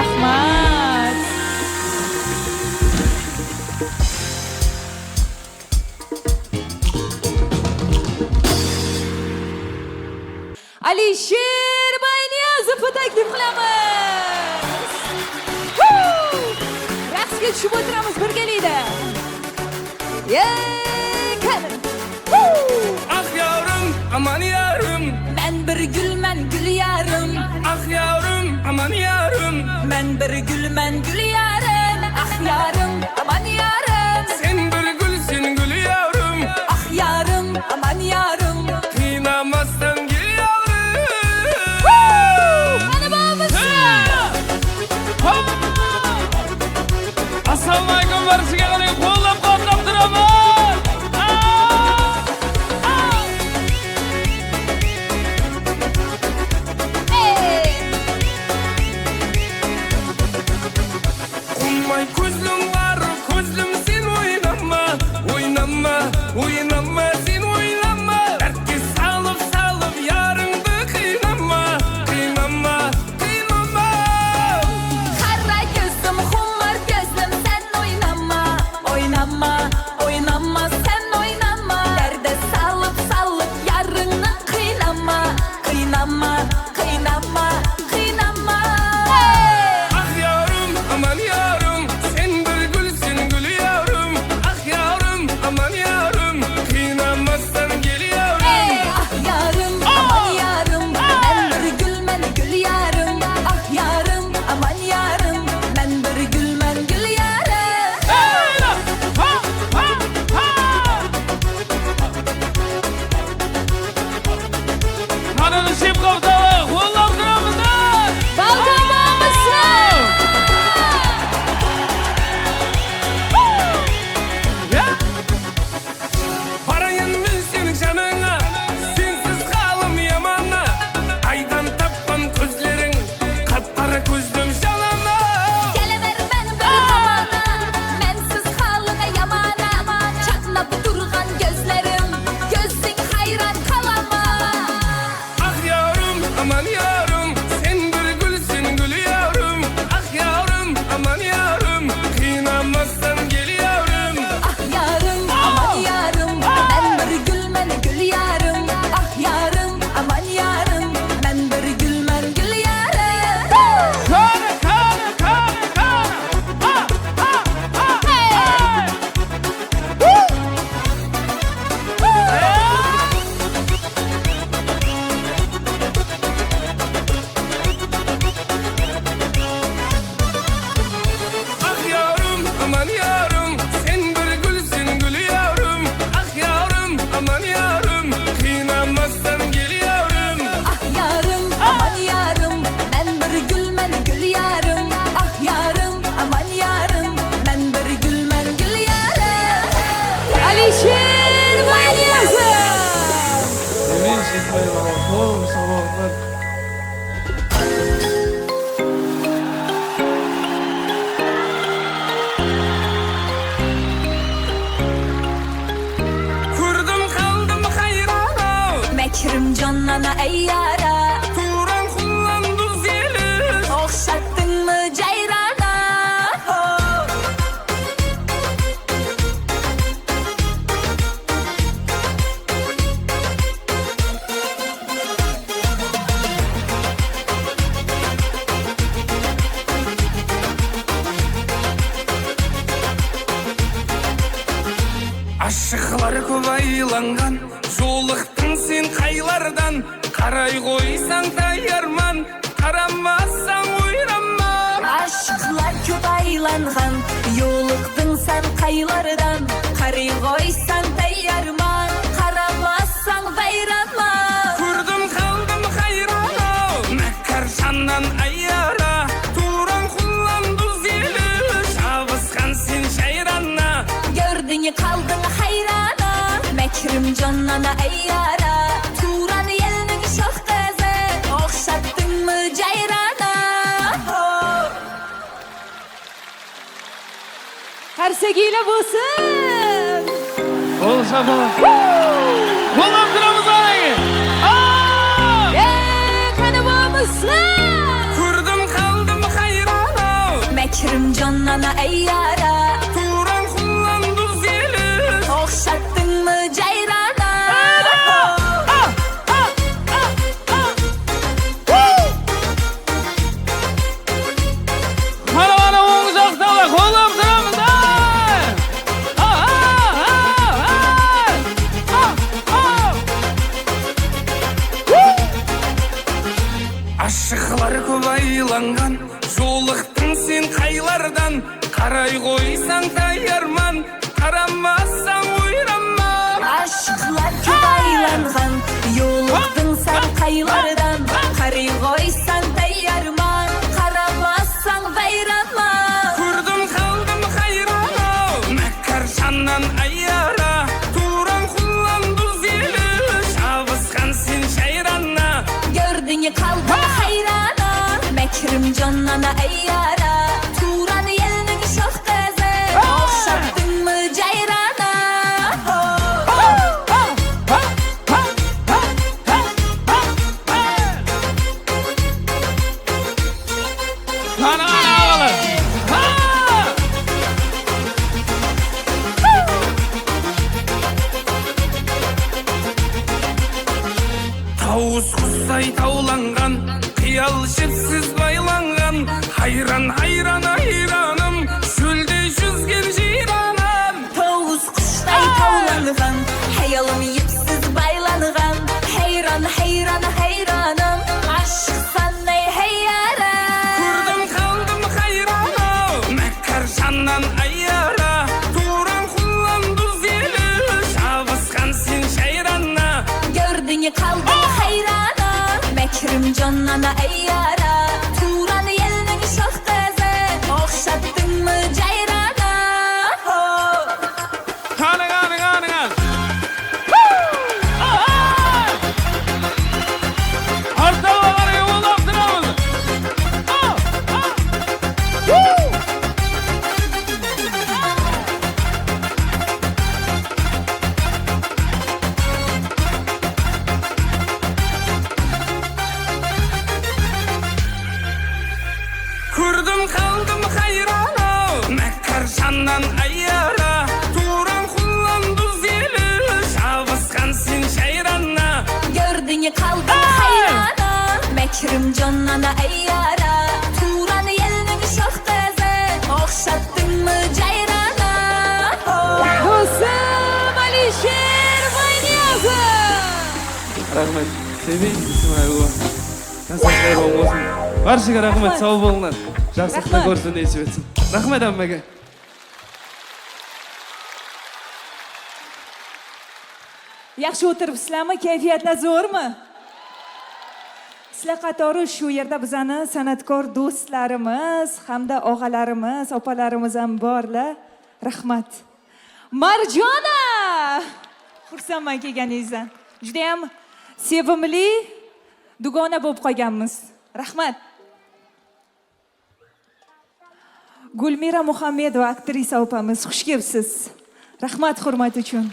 Rahmat. Alisher Bayniyazovni taklif qilamiz. Raqsga tushib o'tiramiz birgalikda. Qani. Ah yavrum, aman yavrum. Men bir gülmen gül yarım. Ah yavrum, aman yavrum. Men bir gülmen gül yarım. Ah yarım aman yarım. Sen bir gülsün gül yavrum. Ah yarım aman yarım. Kıynamazsan gel yavrum. Bana babası. Assalomu alaykum, barchaga qarang, qo'llab-quvvatlab turaman. Ummay ko'zlim var, ko'zlim sen o'ynama, o'ynama, o'ynama sen o'ynama. Dardga salib yaringni qiynama, qiynama, qiynama. Kara gözüm humar gözüm sen oynama. Oynama oynama sen oynama. Derde salıp yarını kıynama. Kıynama kıynama kıynama. Ah yavrum, aman yavrum, sen bir gülsün gül yavrum. Ah yavrum, aman yavrum, kıynamazsan gel yavrum. Ah yarım aman yarım. Ben bir gülmen gül yarım. Ah yarım aman yarım. Ben bir gülmen gül yarım. Ananı şıp kaptalı, qo'llab turamiz. Balgamamızı. Parayın bilsin canına, sensiz halim yamana. Aydan tappan gözlerin, kapkara gözlüm şalana. Gelever ben bir zamana. Mensiz haline yamana. Çatlap durgan gözlerim. Gözün hayran kalama. Ah yavrum, aman yavrum, sen bir gülsün gül yavrum. Ah yavrum, aman yavrum, kıynamazsan gel yavrum. Ah yarım aman yarım. Ben bir gülmen gül yarım. Ah yarım aman yarım. Ben bir gülmen gül yarım. Ah yavrum, aman yavrum, sen bir gülsün gül yavrum. Ah yavrum, aman yavrum, kıynamazsan gel yavrum. Ah yarım aman yarım. Ben bir gülmen gül yarım. Ah yarım aman yarım. Ben bir gülmen gül yarım. Alisher Bayniyazov. Kurdum kaldım hayrana, Mekrim canlana ey yara. turan kullandı zeli. Okşattın mı ceyrana? Oh. Aşıklar көп aylangan, жолықтың sen қайлардан. Қарай қойсаң таярман, қарамасаң ойрама. Aşıklar köp aylangan. Yoluktun sen kaylardan. Karı koysan tayyarman. Karamazsan bayranman. Kurdum kaldım hayrana, Mekkar şandan ayyara. Turan kullandı zeli, şabıskan sen şayrana. Gördün kaldın hayrana. Mekrim canlana ey yara. Turan yelinin şoh kızı. Okşattın mı ceyrana? Oh. Qarsagilar bo'lsin. Olsa bana. Qo'llab turamiz olayga. Qani bo'lmasa. Kurdum kaldım hayrana, ana ey yara Turan kullandı zeli O'xshatding mi jayrona Mana o'ng joqdalar qo'llab turamiz Aşıqlar көп айланған жолықтың сен қайлардан қарай қойсаң таярман қарамасаң ойраман Aşıqlar көп aylangan yo'liqding sen qaylardan Qari qo'ysan tayyarman qaramassan bayramman Көрдім қалдым қайрана мәккар жаннан аяра туран құланды зелі жабысқан сен шайрана Gördün kaldım hayrana Mekrim canına ey yara Turan yelinin şox qızı O'xshatding mi jayrona Ana ağalar Tavus құстай тауланған қиял шепсіз байланған Хайран хайран айраным шөлде жүзген жиранам Toğuz quşday tavlanğan Hayalim yipsiz baylanğan Hayran hayran hayranım Aşıqsan ey hey yara Көрдім қалдым қайрана мәккар жаннан аяра туран құланды зелі жабысқан сен шайрана Gördün kaldım hayrana Mekrim canına ey yara Turan yelinin şox qızı O'xshatding mi jayrona Qani qani qani qani Ortalarga yo'llab turamiz Көрдім қалдым қайрана мәккар жаннан аяра туран құланды зелі жабысқан сен шайрана Gördün kaldım hayrana Mekrim canına ey yara Turan yelinin şox qızı O'xshatding mi jayrona Do'stim Alisher Mayniyazov. Rahmat. Seving Ismoilova. Nasiblar bo'lsin. Barchaga rahmat, sog' bo'linglar. Yaxshiliklar ko'rsin, nasib etsin. Rahmat hammaga. Yaxshi o'tiribsizlarmi? Kayfiyatlar zo'rmi? Sizlar qatori shu yerda bizani san'atkor do'stlarimiz hamda og'alarimiz, opalarimiz ham borlar. Rahmat. Marjona! Xursandman kelganingizdan. Juda ham sevimli dugona bo'lib qolganmiz. Rahmat. Gulmira Muhammedova aktrisa opamiz, xush kelibsiz. Rahmat hurmat uchun.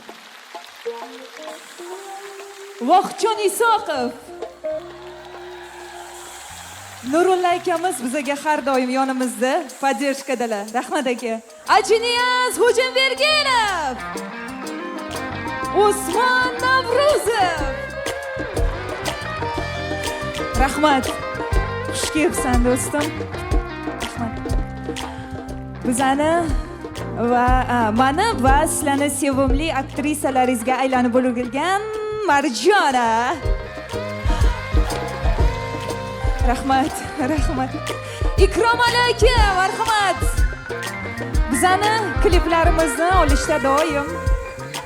Vohidjon Isoqov. Nurulla akamiz bizga har doim yonimizda, poddershkadalar. Rahmat aka. Ajiniyaz Xo'jabergenov. Usmon Navruzov. Rahmat. Xush kelibsan do'stim. Rahmat. Bizani va mani va sizlarni sevimli aktrisalaringizga aylanib ulgurgan Marjona. Rahmat, rahmat. Ikrom aka, marhamat. Bizani kliplarimizni olishda doim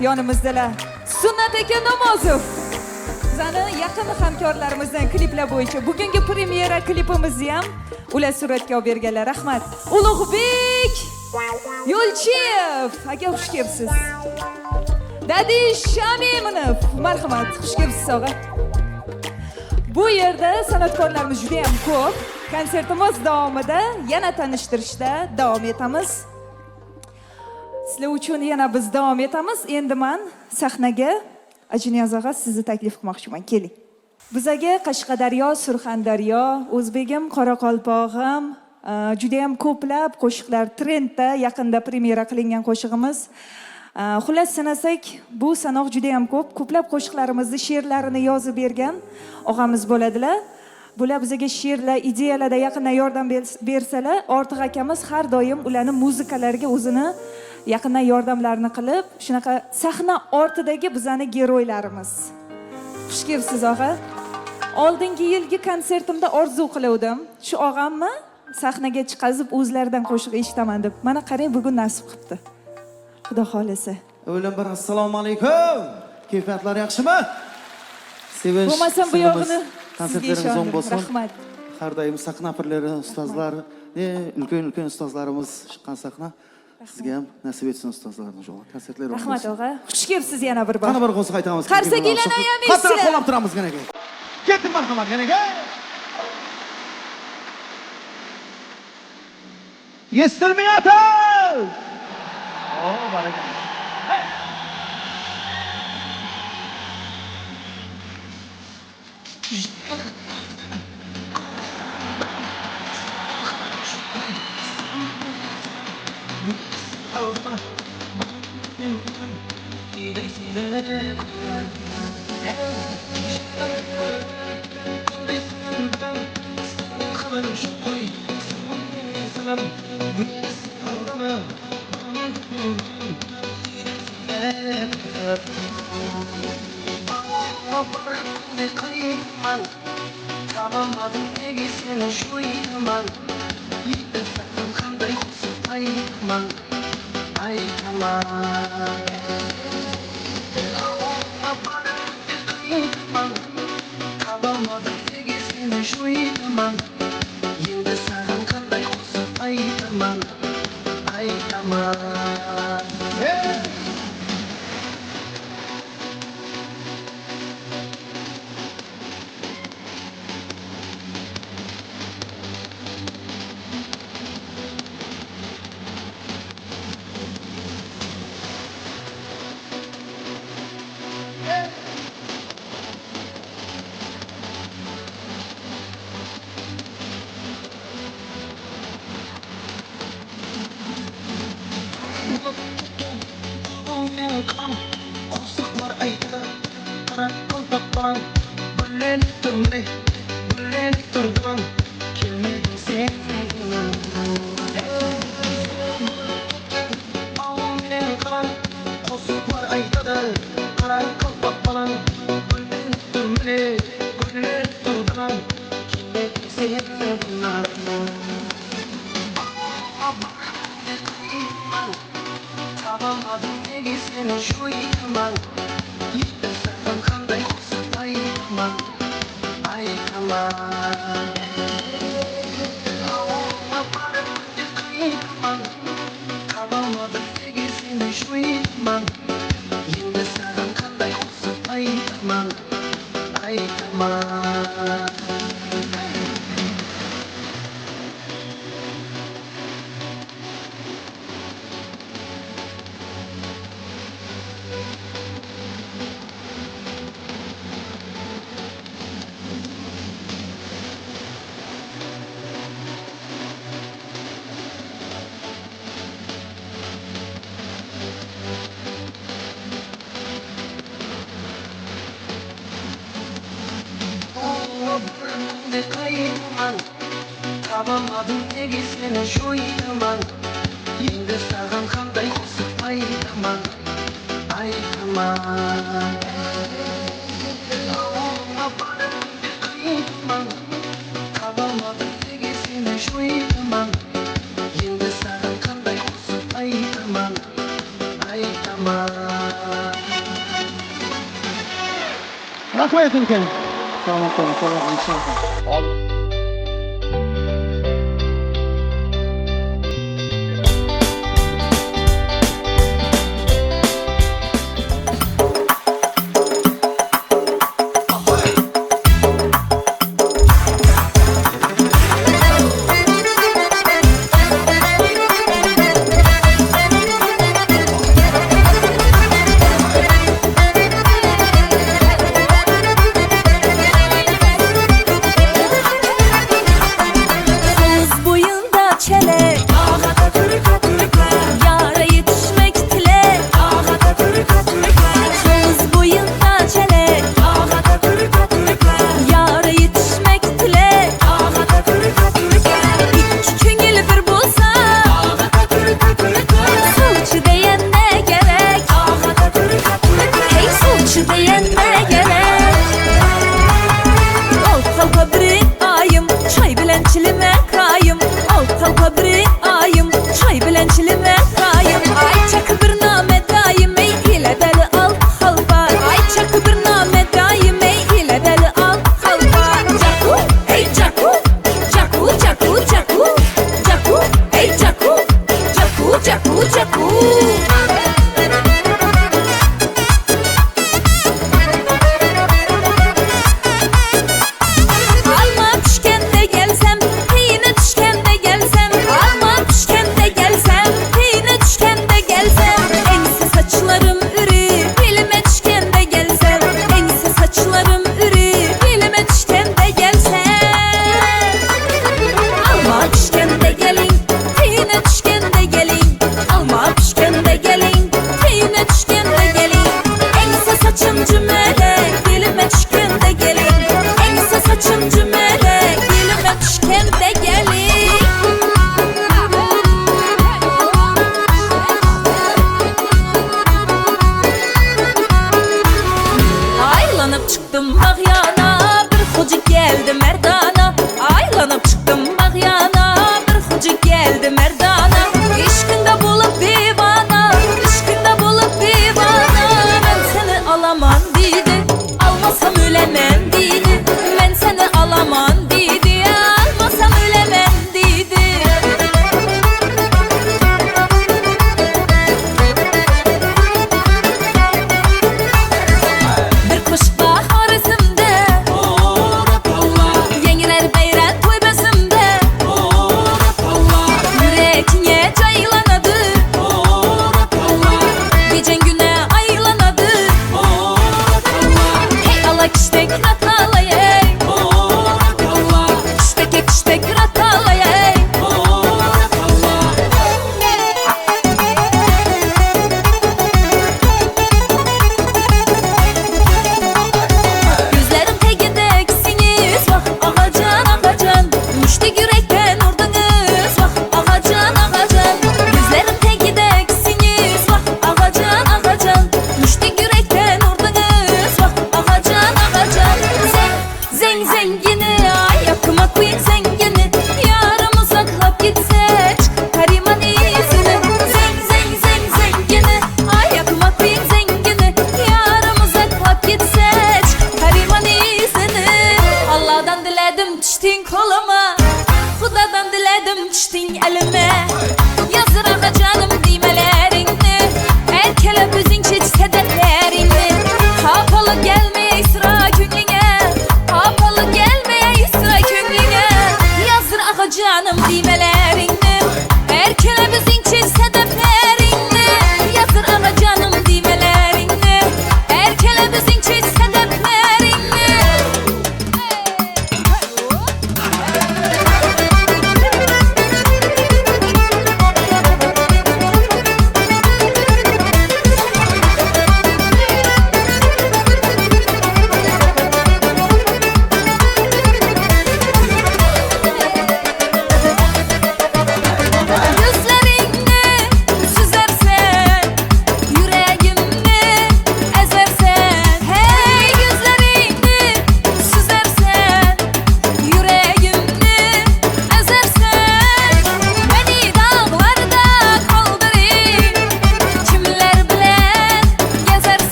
yonimizdalar. Sunnat aka Namozov. Bizani yaqin hamkorlarimizdan kliplar bo'yicha bugungi premyera klipimizni ham ular suratga olib berganlar. Rahmat. Ulug'bek Yo'lchiyev aka, xush kelibsiz. Dadish Shamiminov, marhamat, xush kelibsiz og'a. Bu yerda san'atkorlarimiz juda ham ko'p. Konsertimiz davomida yana tanishtirishda davom etamiz. Sizlar uchun yana biz davom etamiz. Endi men sahnaga Ajiniyaz og'a sizni taklif qilmoqchiman. Keling. Bizaga Qashqadaryo, Surxondaryo, O'zbegim, Qoraqalpog'im, Judayam ko'plab qo'shiqlar trendda yaqinda premyera qilingan qo'shig'imiz. Xullas sanasak, bu sanoq judayam ko'p. Ko'plab qo'shiqlarimizni she'rlarini yozib bergan og'amiz bo'ladilar. Bular bizga she'rlar, ideyalarda yaqindan yordam bersalar, Ortiq akamiz har doim ularni muzikalariga o'zini yaqindan yordamlarini qilib, shunaqa sahna ortidagi bizani geroylarimiz. Xush kelibsiz og'a. Oldingi yilgi konsertimda orzu qiluvdim. Shu og'amni sahnaga chiqazib o'zlaridan qo'shiq eshitaman deb. Mana qarang, bugun nasib qilibdi. Xudo xolisa. O'ylan bir assalomu alaykum. Kayfiyatlar yaxshimi? Sevinch. Bo'lmasam bu yog'ini konsertlarimiz o'ng bo'lsin. Rahmat. Har doim sahna pirlari, ustozlar, ulkan ustozlarimiz chiqqan sahna. Sizga ham nasib etsin ustozlarning inshaalloh. Konsertlar o'ng bo'lsin. Rahmat og'a. Xush kelibsiz yana bir bor. Qani bir qo'shiq aytamiz. Qarsagiylarni ham eshitsin. Qattiq qo'llab turamiz yana. Ketdim marhamat yana. Yestirmayapti. Oh, baraka. Rahmat ekan. Salomat qoling, inshaalloh. koluma Xudodan diledim düşdün elime Yazır ağa canım diymelerini Erkelep üzün çeç sedeflerini Kapalı gelmeye isra künlüğe Kapalı gelmeye isra künlüğe Yazır ağa canım diymelerini Erkelep üzün çeç sedeflerini Yazır ağa canım diymelerini Erkelep üzün çeç sedeflerini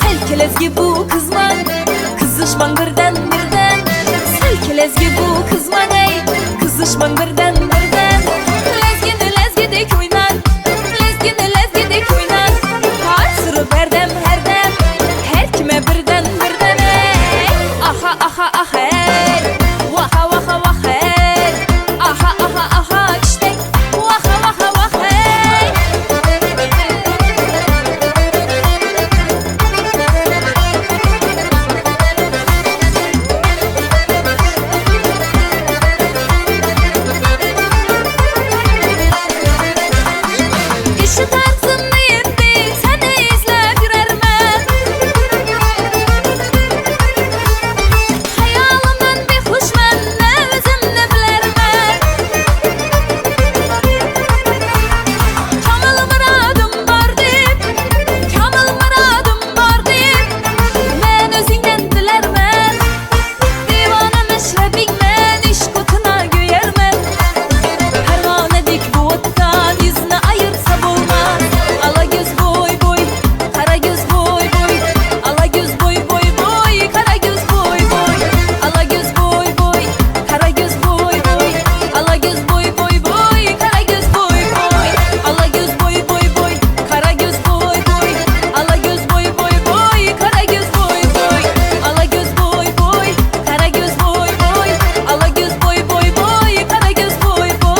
Selkelezgi bu kızman, kızışman birden birden. Selkelezgi bu kızman ey, kızışman birden birden. Lezgini lezgidek oynan, lezgini lezgidek oynan. Kaçırıp erdem herdem, her kime birden birden ey. Aha aha aha ey, vaha vaha vaha ey. Aha aha aha işte, vaha vaha vaha ey. İşi tarzını yetti, seni izlep yürermen. Hayalımdan bir huşmen, ne özümde bilermen. Kamil muradım var deyip, kamil muradım var deyip, men özünden dilermen. Divane meşrebingmen, iş kutuna güyermen. Pervane dik bu ottan yüzünü ayırsa bulmaz. Ala göz boy boy, kara göz boy boy. Ala göz boy boy boy, kara göz boy boy. Ala göz boy boy, kara göz boy boy. Ala göz boy boy boy, kara göz boy boy. Ala göz boy boy boy, kara göz boy boy. Ala göz boy boy boy, kara göz boy boy. Ala göz boy boy, kara göz boy boy. Ala göz boy boy boy, kara göz boy boy.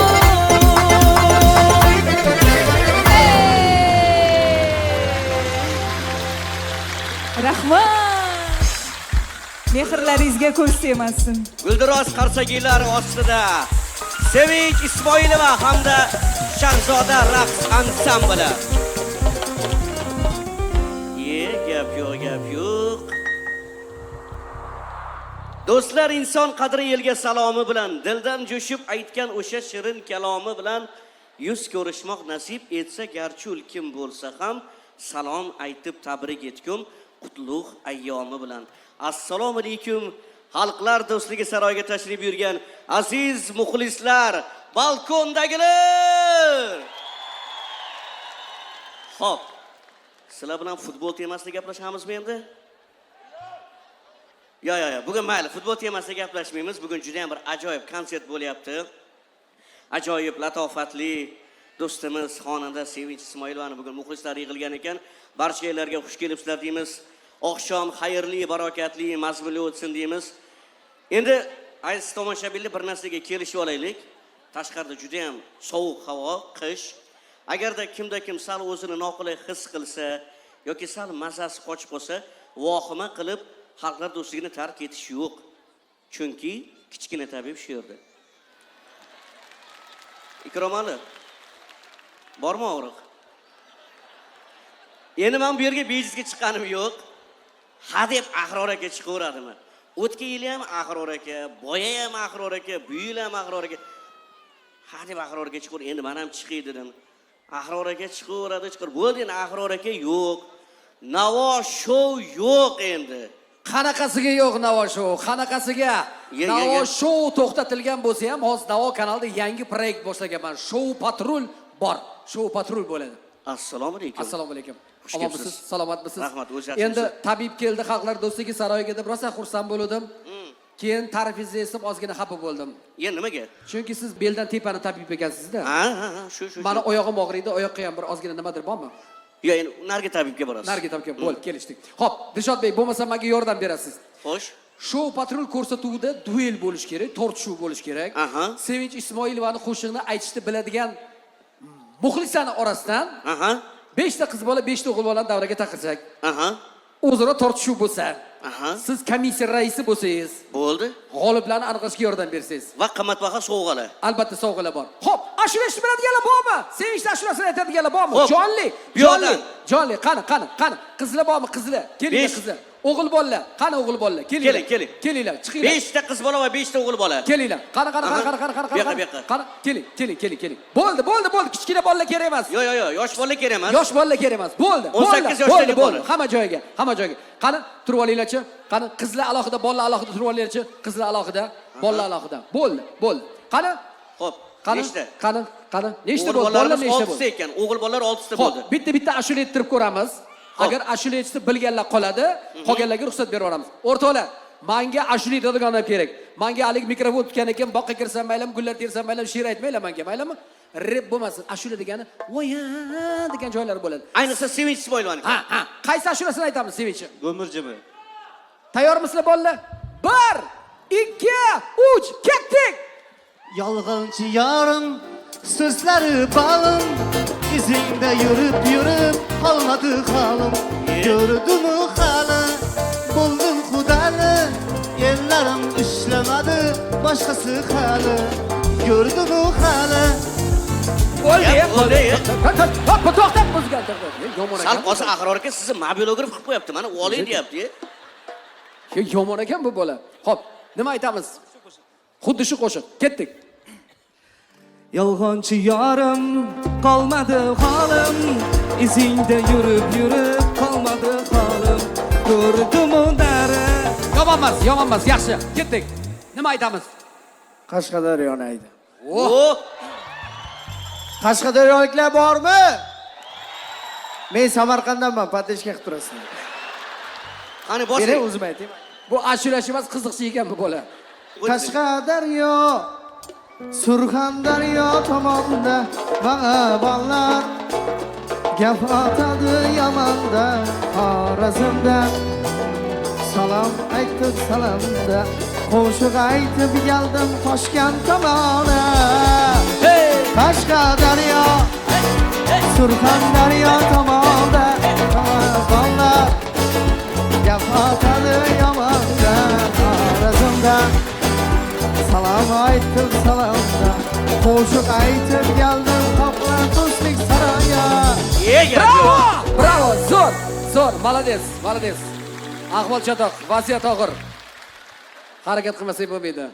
Rahmat. Mehrlaringizga ko'z tegmasin. Guldiroz qarsagilari ostida Sevinch Ismoilova hamda Shahzoda raqs ansambli. Gap yo'q, gap yo'q. Do'stlar, inson qadri elga salomi bilan, dildan jo'shib aytgan o'sha shirin kalomi bilan yuz ko'rishmoq nasib etsa, garchi ul kim bo'lsa ham salom aytib tabrik etgum qutlug' ayyomi bilan. Assalomu alaykum. Xalqlar do'stligi saroyiga tashrif buyurgan aziz muxlislar, balkondagilar. Xo'p, sizlar bilan futbol temasida gaplashamizmi endi? Yo, bugun mayli, futbol temasida gaplashmaymiz. Bugun juda ham bir ajoyib konsert bo'lyapti. Ajoyib latofatli do'stimiz xonanda Sevinch Ismoilovani bugun muxlislar yig'ilgan ekan. Barchalarga xush kelibsizlar deymiz. Oqshom xayrli, barokatli, mazmunli o'tsin deymiz. Endi aziz tomoshabinlar, bir narsaga kelishib olaylik. Tashqarida juda ham sovuq havo, qish. Agarda kimda kim sal o'zini noqulay his qilsa yoki sal mazasi qochib qolsa, vohima qilib xalqlar do'stligini tark etish yo'q. Chunki kichkina tabib shu yerda. Ikromali. Bormi og'riq? Endi men bu yerga bejizga chiqqanim yo'q. Hadeb Ahror aka chiqaveradimi? O'tgan yili ham Ahror aka, boya ham Ahror aka, bu yil ham Ahror aka. Hadeb Ahror aka chiqaver, endi men ham chiqay dedim. Ahror aka chiqaveradi, chiqar. Bo'ldi, endi Ahror aka yo'q. Navo show yo'q endi. Qanaqasiga yo'q Navo show? Qanaqasiga? Navo show to'xtatilgan bo'lsa ham, hozir Navo kanalida yangi proyekt boshlaganman. Show patrul bor. Show patrul bo'ladi. Assalomu alaykum. Assalomu alaykum. Omonmisiz? Salomatmisiz? Rahmat, o'zi yaxshimisiz? Endi tabib keldi xalqlar do'stligi saroyiga deb rosa xursand bo'ldim. Keyin ta'rifingizni eshitib ozgina xafa bo'ldim. Endi nimaga? Chunki siz beldan tepani tabib ekansizda. Ha, shu. Mani oyog'im og'riydi, oyoqqa ham bir ozgina nimadir bormi? Yo'q, endi nargi tabibga borasiz. Nargi tabibga bo'ldi, kelishdik. Xo'p, Dilshod Bey, bo'lmasa menga yordam berasiz. Xo'sh. Show patrul ko'rsatuvida duel bo'lish kerak, tortishuv bo'lish kerak. Sevinch Ismoilovani qo'shiqni aytishni biladigan muxlislarning orasidan 5 ta qiz bola, 5 ta o'g'il bolani davraga taqirsak. O'zaro tortishuv bo'lsa. Siz komissiya raisi bo'lsangiz. Bo'ldi. G'oliblarni aniqlashga yordam bersangiz. Va qimmatbaho sovg'alar. Albatta sovg'alar bor. Xo'p, ashula aytishni biladiganlar bormi? Sevinch ashulasini aytadiganlar bormi? Jonli. Qani. Qizlar bormi? Qizlar. Kelinglar qizlar. O'g'il bolalar. Qani o'g'il bolalar? Kelinglar. Kelinglar, chiqinglar. 5 ta qiz bola va 5 ta o'g'il bola. Kelinglar. Qani. Qani. Keling. Bo'ldi. Kichkina bolalar kerak emas. Yo'q, yosh bolalar kerak emas. Yosh bolalar kerak emas. Bo'ldi. 18 yoshli bola. Hamma joyiga. Qani, turib olinglarchi. Qani, qizlar alohida, bolalar alohida turib olinglarchi. Qizlar alohida, bolalar alohida. Bo'ldi. Qani? Xo'p. Nechta? Qani? Nechta bo'ldi? Bolalar nechta 6 ta ekan. O'g'il bolalar 6 ta bo'ldi. Bitta ashula ayttirib ko'ramiz. Agar ashula aytishni bilganlar qoladi, qolganlarga ruxsat berib yuboramiz. O'rtoqlar, menga ashula aytadigan odam kerak. Menga hali mikrofon tutgan ekan, boqqa kirsam maylami, gullar tersam maylami, she'r aytmaylar menga, maylami? Rep bo'lmasin. Ashula degani voya degan joylari bo'ladi. Ayniqsa Sevinch Ismoilovani. Ha. Qaysi ashulasini aytamiz Sevinch? Go'mirjimi. Tayyormisizlar bolalar? 1, 2, 3, ketdik. Yolg'onchi yorim, so'zlari balım, izingda yurib qolmadi halim. Ko'rdim hali, bo'ldim xudali, yellarim ishlamadi, boshqasi hali. Ko'rdim hali. Bo'ldi. To'xtab o'zgan. Sal qolsa Ahror aka sizni mobilograf qilib qo'yapti. Mana oling deyapti. Yomon ekan bu bola. Xo'p, nima aytamiz? Xuddi shu qo'shiq. Ketdik. Yolg'onchi yorim, qolmadi holim, izingda yurib qolmadi holim. Ko'rdim dara. Yomonmas, yaxshi. Ketdik. Nima aytamiz? Qashqadaryoni aydi. O! Qashqadaryoliklar bormi? Men Samarqanddanman, pateshka qilib turasizlar. Qani boshlang. O'zim aytayman. Bu ashulash emas, qiziqchi ekan bu bola. Qashqadaryo, Surxondaryo tomonda mana bolalar gap otadi Yamonda, Xorazmda salom aytib salomda, qo'shiq aytib keldim Toshkent tomona. Qashqadaryo, Surxondaryo tomonda mana bolalar gap otadi Yamonda, Xorazmda salom aytib salomda, qo'shiq aytib keldim Qo'qon do'stlik saroyi. Bravo, zo'r, молодец. Ahvol chatoq, vaziyat og'ir. Harakat qilmasak bo'lmaydi.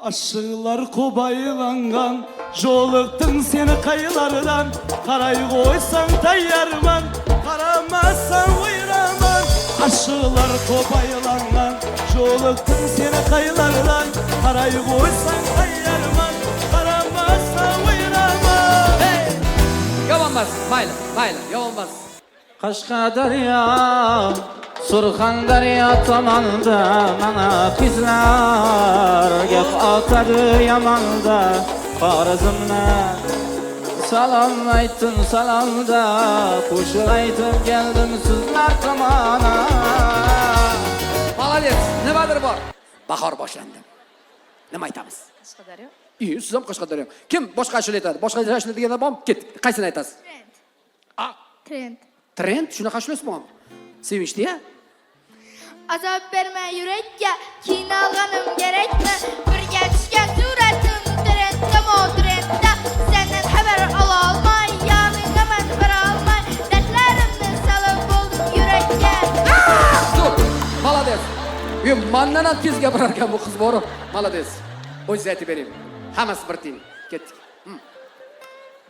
Aşıqlar qobaylangan, joliqdin seni qaylardan, qaray qo'ysang tayyorman, qaramazsan o'yraman. Aşıqlar qobaylangan, joliqdin seni qaylardan, qaray qo'ysang tayyorman, qaramazsan o'yraman. Yomonmas, mayli, yomonmas. Qashqadaryo, Surxondaryo tomonda mana qizlar gap otadi Yamonda, Xorazmda salom aytdim salomda, qo'shiq aytib keldim sizlar tomona. Молодец, nimadir bor. Bahor boshlandi. Nima aytamiz? Qashqadaryo. Siz ham Qashqadaryo. Kim boshqa ashula aytadi? Boshqa ashula deganlar bormi? Ketdik. Qaysini aytasiz? Trend, shunaqa ashulasi bormi? Sevinchli-ya? Azob berma yurakka, qiynalganim kerakmi? Birga tushgan suratim trendda, sendan xabar ola olmay, yoningdaman bir olmay, Yo, mendan ham tez gapirar ekan bu qiz borib. Молодец. O'zingiz aytib bering. Hammasi bir tiyin. Ketdik.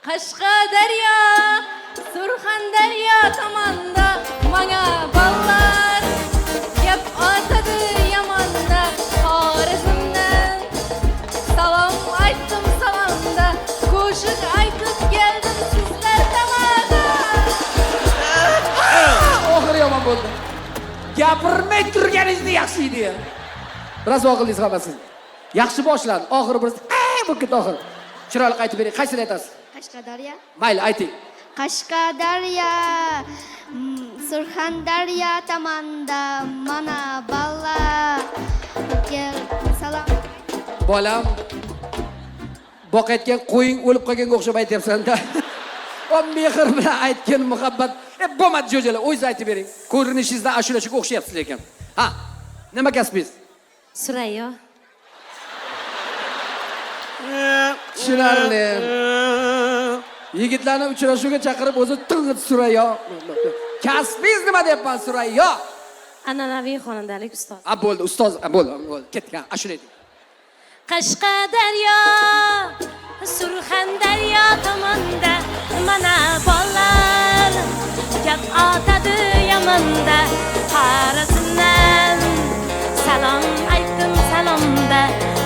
Qashqadaryo, Surxondaryo tomonda menga ballar gap otadi yamonda Xorazmdan salom aytdim salomda qo'shiq aytib keldim sizlar tomonda. Oxiri yomon bo'ldi. Gapirmay turganingizni yaxshi edi. Biroz oqillingiz hammasi. Yaxshi boshlandi. Oxiri bir bu ketdi oxiri. Chiroyli aytib bering. Qaysini aytasiz? Qashqadaryo. Mayli, ayting. Qashqadaryo, Surxondaryo tomonda mana ballar kel salom. Bolam boqayotgan qo'ying o'lib qolganga o'xshab aytyapsan-da. O mehr bilan aytgan muhabbat. Bo'lmadi jo'jalar, o'zingiz aytib bering. Ko'rinishingizdan ashulachiga o'xshayapsiz lekin. Ha, nima kasbingiz? Surayyo. Tushunarli. Yigitlarni uchrashuvga chaqirib o'zi ting'it Surayyo. Kasbingiz nima deyapman Surayyo? An'anaviy xonandalik ustoz. Bo'ldi, ustoz, bo'ldi. Ketdik, ashula ayting. Qashqadaryo, Surxondaryo tomonda mana bollar gap otadi yamonda Xorazmdan salom aytdim salomda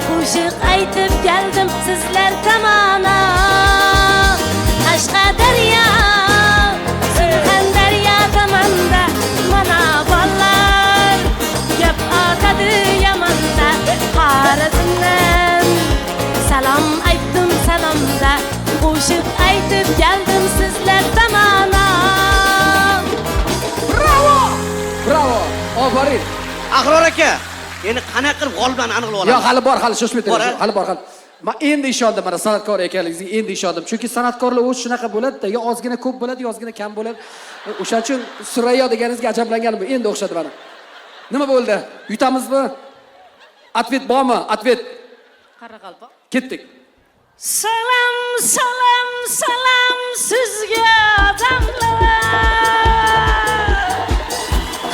qo'shiq aytib keldim sizlar tomona. Qashqadaryo, Surxondaryo tomonda mana bollar gap otadi yamonda Xorazmdan salom aytdim salomda qo'shiq aytib keldim sizlar tomona. Bravo! Bravo! Ofarin. Ahror aka, endi qanaqa qilib g'olibani aniqlab olamiz? Yo'q, hali bor, hali shoshmay turing. Hali bor, hali. Men endi ishondim, mana san'atkor ekanligingizga endi ishondim. Chunki san'atkorlar o'zi shunaqa bo'ladi-da, yo ozgina ko'p bo'ladi, yo ozgina kam bo'ladi. O'shaning uchun Surayyo deganingizga ajablanganim bu. Endi o'xshadi mana. Nima bo'ldi? Yutamizmi? Atvet bormi? Atvet. Qoraqalpoq. Ketdik. Salom, salom, salom sizga odamlar.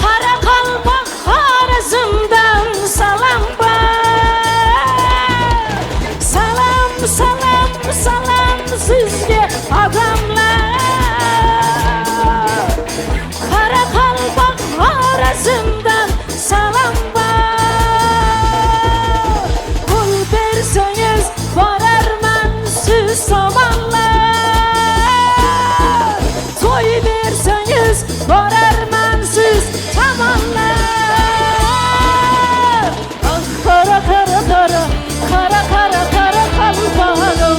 Qoraqalpoq Xorazmdan salom bor. Salom, salom, salom sizga odamlar. Qoraqalpoq Xorazmdan salom bor. Qo'l bersangiz borarman siz tomonlar. To'y bersangiz borarman siz tomonlar. Ah qara qara qara qara qara qara qalbog'im.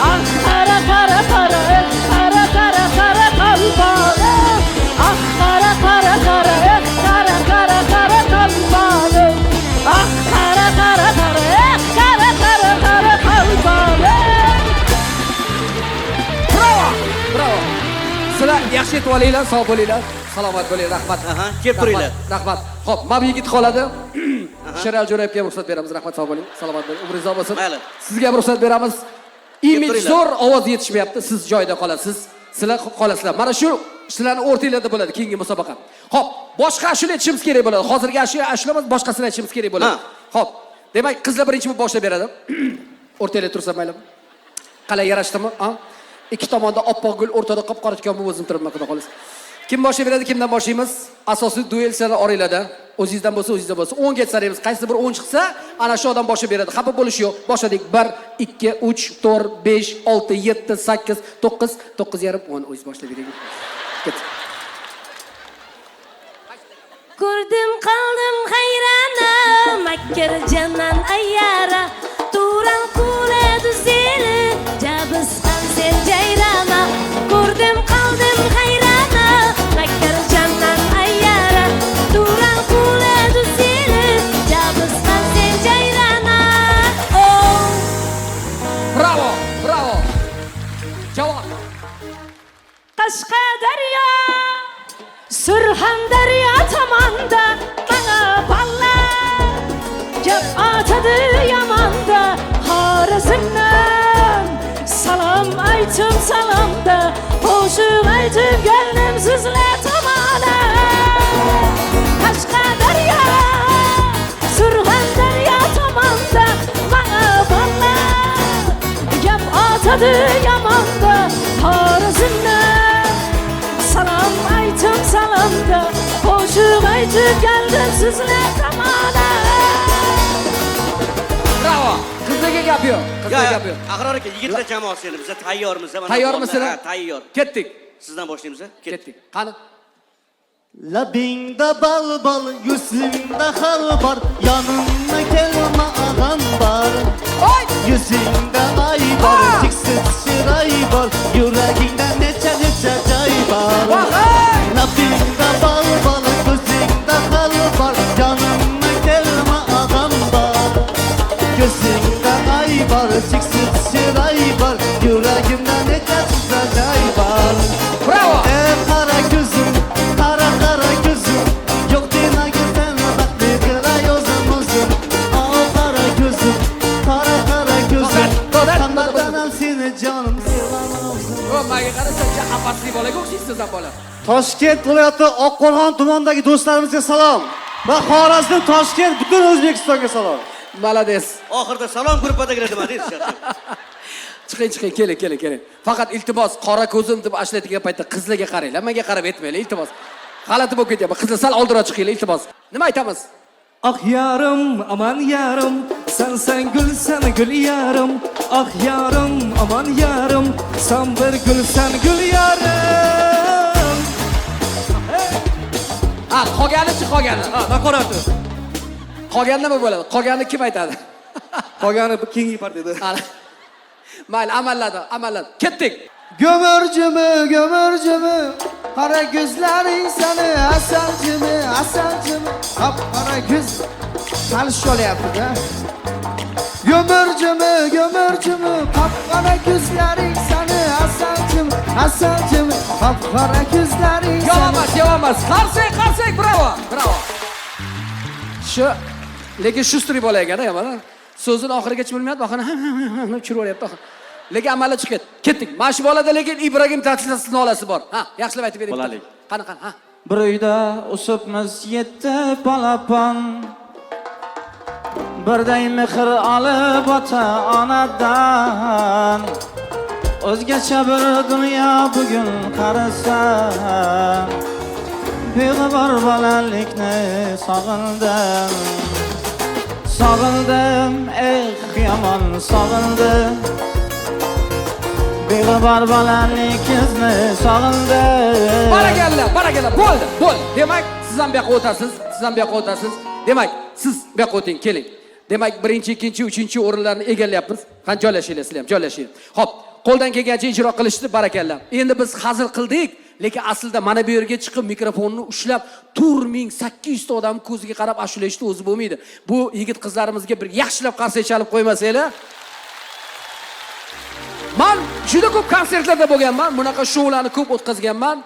Ah qara qara qara qara qara qara qalbog'im. Ah qara qara qara qara qara qara qalbog'im. Ah qara qara qara qara qara qara qalbog'im. Bravo! Bravo! Sizlar yaxshi yetib olinglar, sog' bo'linglar. Salomat bo'ling, rahmat. Kelib turinglar. Rahmat. Xo'p, mana bu yigit qoladi. Sherali Jo'rayevga ruxsat beramiz. Rahmat, sog' bo'ling. Salomat bo'ling. Umringiz uzoq bo'lsin. Mayli. Sizga ham ruxsat beramiz. Imij zo'r, ovoz yetishmayapti. Siz joyida qolasiz. Sizlar qolasizlar. Mana shu sizlarning o'rtanglarda bo'ladi keyingi musobaqa. Xo'p, boshqa ashula aytishimiz kerak bo'ladi. Hozirgi ashula emas, boshqasini aytishimiz kerak bo'ladi. Xo'p, demak, qizlar birinchi bo'lib boshlab beradi. O'rtanglarda tursa mayli. Qalay yarashdimi? Ikki tomonda oppoq gul, o'rtada qop-qora tikon bo'lib o'zim turibman, xudo xolis. Kim boshlayib beradi, kimdan boshlaymiz? Asosiy duel sizlar oranglarda. O'zingizdan bo'lsa, o'zingizdan bo'lsa 10 ga saraymiz. Qaysi bir 10 chiqsa, ana shu odam boshlayib beradi. Xafa bo'lish yo'q. Boshladik. 1, 2, 3, 4, 5, 6, 7, 8, 9, 9,5, 10. O'zingiz boshlab bering. Ket. Ko'rdim qaldim hayrana makkar janan ayyara turan qule duzeli jabis sen jayrana. Ko'rdim qaldim hayrana makkar janan ayyara turan qule duzeli jabis sen jayrana. Oh, bravo, bravo. Javob. Qashqadaryo, Surxondaryo tomonda mana ballar gap otadi yamonda Xorazmdan salom aytdim salomda qo'shiq aytib keldim sizlar tomona. Qashqadaryo, bo'ladi yamonda Xorazmda salom aytib salomda qo'shiq aytib keldim sizlar tomona. Bravo. Qizlarga gap yo'q. Qizlarga gap yo'q. Ahror aka, yigitlar jamoasi endi biz tayyormiz. Tayyormisizlar? Ha, tayyor. Ketdik. Sizdan boshlaymiz. Ketdik. Qani. Labingda bal bal, yuzingda xal bor, yanımda kelma ağam bor. Yuzingda ay bor, tiksiz chiroy bor, yuragingda necha joy bor. Labingda bal bal, yuzingda xal bor, yanımda kelma ağam bor. Yuzingda ay bor, tiksiz chiroy bor, yuragingda necha joy bor. Bravo. Qara gözüm, qara gözüm, yok demagizden baxtli qilay o'zim. Qara gözüm, qara gözüm, qandadan seni canım sevaman. Menga qarasancha apatli bolaga o'xshaysiz ham bola. Toshkent viloyati Oqqo'rg'on tumanidagi do'stlarimizga salom va Xorazm, Toshkent, butun O'zbekistonga salom. Malades. Oxirida salom gruppadagilar nima deysiz? Chiqing, keling. Faqat iltimos, qora ko'zim deb ashlatgan paytda qizlarga qaranglar, menga qarab etmanglar, iltimos. G'alati bo'lib ketyapti. Qizlar sal oldinroq chiqinglar, iltimos. Nima aytamiz? Ah yarim, aman yarim, sen gulsan gul yarim. Ah yarim, aman yarim, sen bir gulsan gul yarim. Ha, qolgani. Ha, Naqorati. qolgan nima bo'ladi? Qolganni kim aytadi? Qolgani keyingi partiyada. Mayli, amalladi. Ketdik. Gömürcümü, qara gözlerin seni asalcımı, qap qara göz talish olyapti-da. Gömürcümü, qap qara gözlerin seni asalcımı, qap qara gözlerin seni. Yo'q emas. Qarsak, bravo. Lekin shu strip bo'lagan mana. So'zini oxirigacha bilmayapti, baxana chiryapti. Lekin amalga chiqadi. Ketdik. Mana shu bolada lekin Ibrohim Tatlisasiz nolasi bor. Ha, yaxshilab aytib bering. Bolalik. Qani, ha. Bir uyda o'sibmiz yetti palapan, birday mehr olib ota-onadan. O'zgacha bir dunyo bugun qarasam, beg'ubor bolalikni sog'indim, yomon sog'indim. Beg'ubor bolalikingizni sog'indim. Barakalla. Bo'ldi. Demak, siz ham bu yoqqa o'tasiz. Demak, siz bu yoqqa o'ting, keling. Demak, 1-2, 3 o'rinlarni egallayapmiz. Qani joylashinglar, sizlar ham joylashing. Xo'p, qo'ldan kelgancha ijro qilishdi, barakalla. Endi biz hazil qildik, lekin aslida mana bu yerga chiqib mikrofonni ushlab 4800 ta odam ko'ziga qarab ashulashni o'zi bo'lmaydi. Bu yigit qizlarimizga bir yaxshilab qarsak chalib qo'ymasanglar. Men juda ko'p konsertlarda bo'lganman, bunaqa shoularni ko'p o'tkazganman.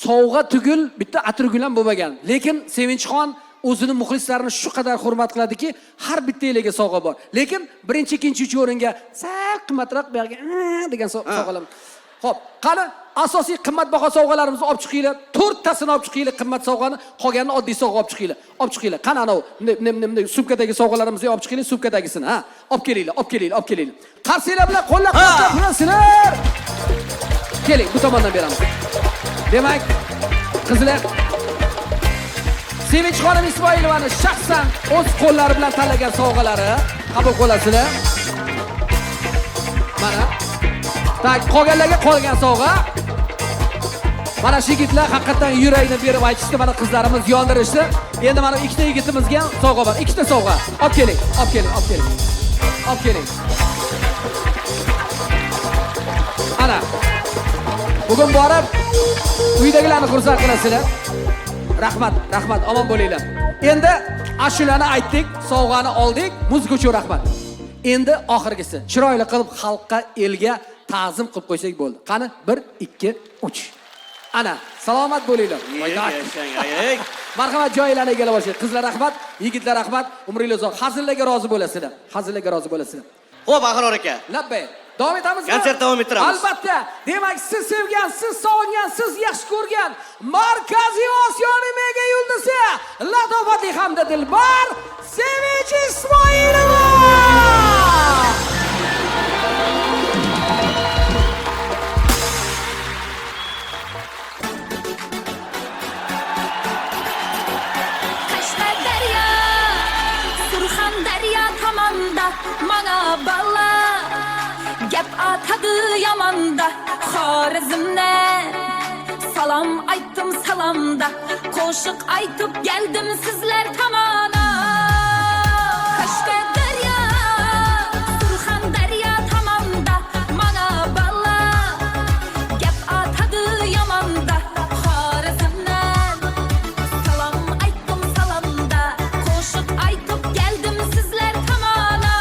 Sovg'a tugul, bitta atirgul ham bo'lmagan. Lekin Sevinchxon o'zini muxlislarini shu qadar hurmat qiladiki, har bittanglarga sovg'a bor. Lekin 1-2, 3 o'ringa sal qimmatroq bergan degan sovg'alar. Xo'p, qani asosiy qimmatbaho sovg'alarimizni olib chiqinglar. 4 tasini olib chiqinglar, qimmat sovg'ani, qolganini oddiy sovg'a olib chiqinglar. Qani anav sumkadagi sovg'alarimizni olib chiqinglar, sumkadagisini, ha? Olib kelinglar. Qarsinglar bilan qo'llab-quvvatlab turasizlar. Keling, bu tomondan beramiz. Demak, qizlar Sevinchxonim Ismoilovani shaxsan o'z qo'llari bilan tanlagan sovg'alari qabul qilasizlar. Mana tak qolganlarga qolgan sovg'a. Mana shu yigitlar haqiqatan yurakni berib aytishdi, mana qizlarimiz yondirishdi. Endi mana ikkita yigitimizga ham sovg'a bor. Ikkita sovg'a. Olib keling. Ana. Bugun borib uydagilarni xursand qilasizlar. Rahmat, omon bo'linglar. Endi ashulani aytdik, sovg'ani oldik, muzika uchun rahmat. Endi oxirgisi, chiroyli qilib xalqqa, elga ta'zim qilib qo'ysak bo'ldi. Qani 1, 2, 3. Ana, salomat bo'linglar. Marhamat, joylarni egallab olishing. Qizlar rahmat, yigitlar rahmat, umringiz uzoq. Hazillarga rozi bo'lasizlar. Xo'p, Ahror aka. Labbay. Davom etamizmi? Konsert davom ettiramiz. Albatta. Demak, siz sevgan, siz sog'ingan, siz yaxshi ko'rgan Markaziy Osiyoning mega yulduzi, latofatli hamda dilbar Sevinch Ismoilova! yamanda mana balla gap atadı yamanda Xorazmne salam aytdim salamda qo'shiq aytib geldim sizlar tomona Qashqadaryo Surxondaryo tomonda mana balla gap atadı yamanda Xorazmdan salam aytdim salamda qo'shiq aytib geldim sizlar tomona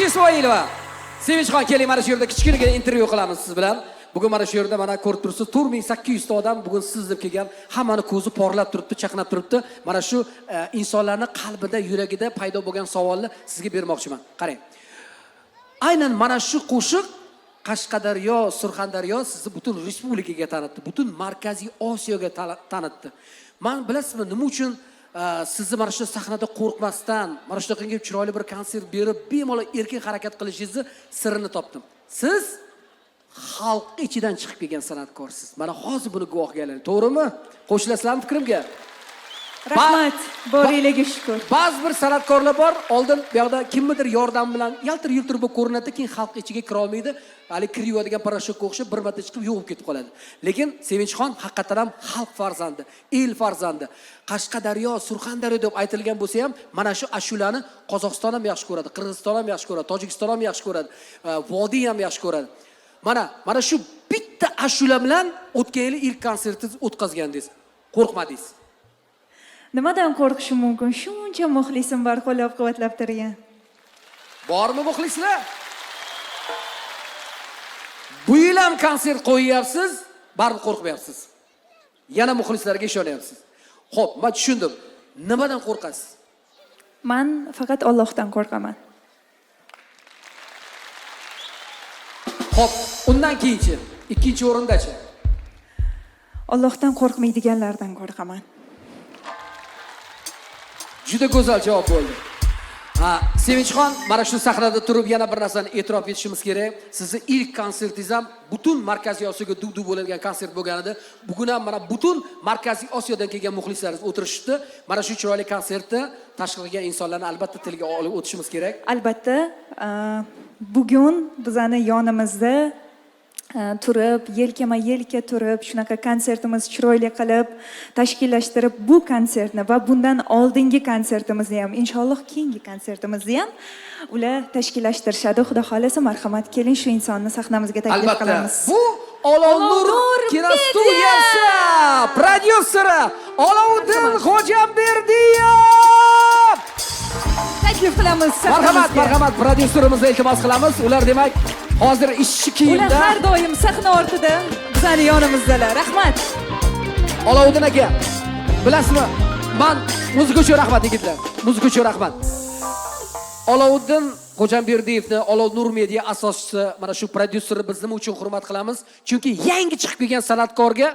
Ismoilova. Sevinchxon keling, mana shu yerda kichkinagina intervyu qilamiz siz bilan. Bugun mana shu yerda mana ko'rib turibsiz, 4800 ta odam bugun siz deb kelgan, hammani ko'zi porlab turibdi, chaqnab turibdi. Mana shu insonlarning qalbida, yuragida paydo bo'lgan savolni sizga bermoqchiman. Qarang. Aynan mana shu qo'shiq Qashqadaryo, Surxondaryo sizni butun respublikaga tanitdi, butun Markaziy Osiyoga tanitdi. Men bilasizmi, nima uchun sizni mana shu sahnada qo'rqmasdan, mana shu qanday chiroyli bir konsert berib, bemalol erkin harakat qilishingizni sirrini topdim. Siz xalq ichidan chiqib kelgan san'atkorsiz. Mana hozir buni guvohga aylaning. To'g'rimi? Qo'shilasizlarmi fikrimga? Rahmat, boringlarga shukr. Ba'zi bir san'atkorlar bor, oldin bu yoqda kimnidir yordam bilan yaltir-yultir bo'lib ko'rinadi, keyin xalq ichiga kira olmaydi. Hali kiriyadigan parashutga o'xshab bir marta chiqib yo'qib ketib qoladi. Lekin Sevinchxon haqiqatan ham xalq farzandi, el farzandi. Qashqadaryo, Surxondaryo deb aytilgan bo'lsa ham, mana shu ashulani Qozog'iston ham yaxshi ko'radi, Qirg'iziston ham yaxshi ko'radi, Tojikiston ham yaxshi ko'radi, Vodiy ham yaxshi ko'radi. Mana shu bitta ashula bilan o'tgan yil ilk konsertingizni o'tkazgandingiz. Qo'rqmadingiz? Nimadan qo'rqishim mumkin? Shuncha muxlisim bor, qo'llab-quvvatlab turgan. Bormi muxlislar? Bu yil ham konsert qo'yyapsiz, baribir qo'rqmayapsiz. Yana muxlislarga ishonyapsiz. Xo'p, men tushundim. Nimadan qo'rqasiz? Men faqat Allohdan qo'rqaman. Xo'p, undan keyinchi, ikkinchi o'rindachi? Allohdan qo'rqmaydiganlardan qo'rqaman. Juda go'zal javob bo'ldi. Sevinchxon, mana shu sahnada turib yana bir narsani e'tirof etishimiz kerak. Sizni ilk konsertingiz ham butun Markaziy Osiyoga duv-duv bo'ladigan konsert bo'lgan edi. Bugun ham mana butun Markaziy Osiyodan kelgan muxlislaringiz o'tirishdi. Mana shu chiroyli konsertni tashkil qilgan insonlarni albatta tilga olib o'tishimiz kerak. Albatta, bugun bizani yonimizda turib, yelkama-yelka turib, shunaqa konsertimiz chiroyli qilib, tashkillashtirib bu konsertni va bundan oldingi konsertimizni ham, inshaalloh keyingi konsertimizni ham ular tashkillashtirishadi. Xudo xolasa, marhamat, keling shu insonni sahnamizga taklif qilamiz. Bu Olov Nur kinostudiyasi prodyuseri Olovuddin Xo'jamberdiyev. Taklif qilamiz. Marhamat, prodyuserimizni iltimos qilamiz. Ular demak hozir ishchi kiyimda. Ular har doim sahna ortida, bizning yonimizdalar. Rahmat. Olovuddin aka, bilasizmi? Men muzika uchun rahmat yigitlar. Muzika uchun rahmat. Olovuddin Xo'jamberdiyevni Olov Nur Media asoschisi, mana shu prodyuserni biz nima uchun hurmat qilamiz? Chunki yangi chiqib kelgan san'atkorga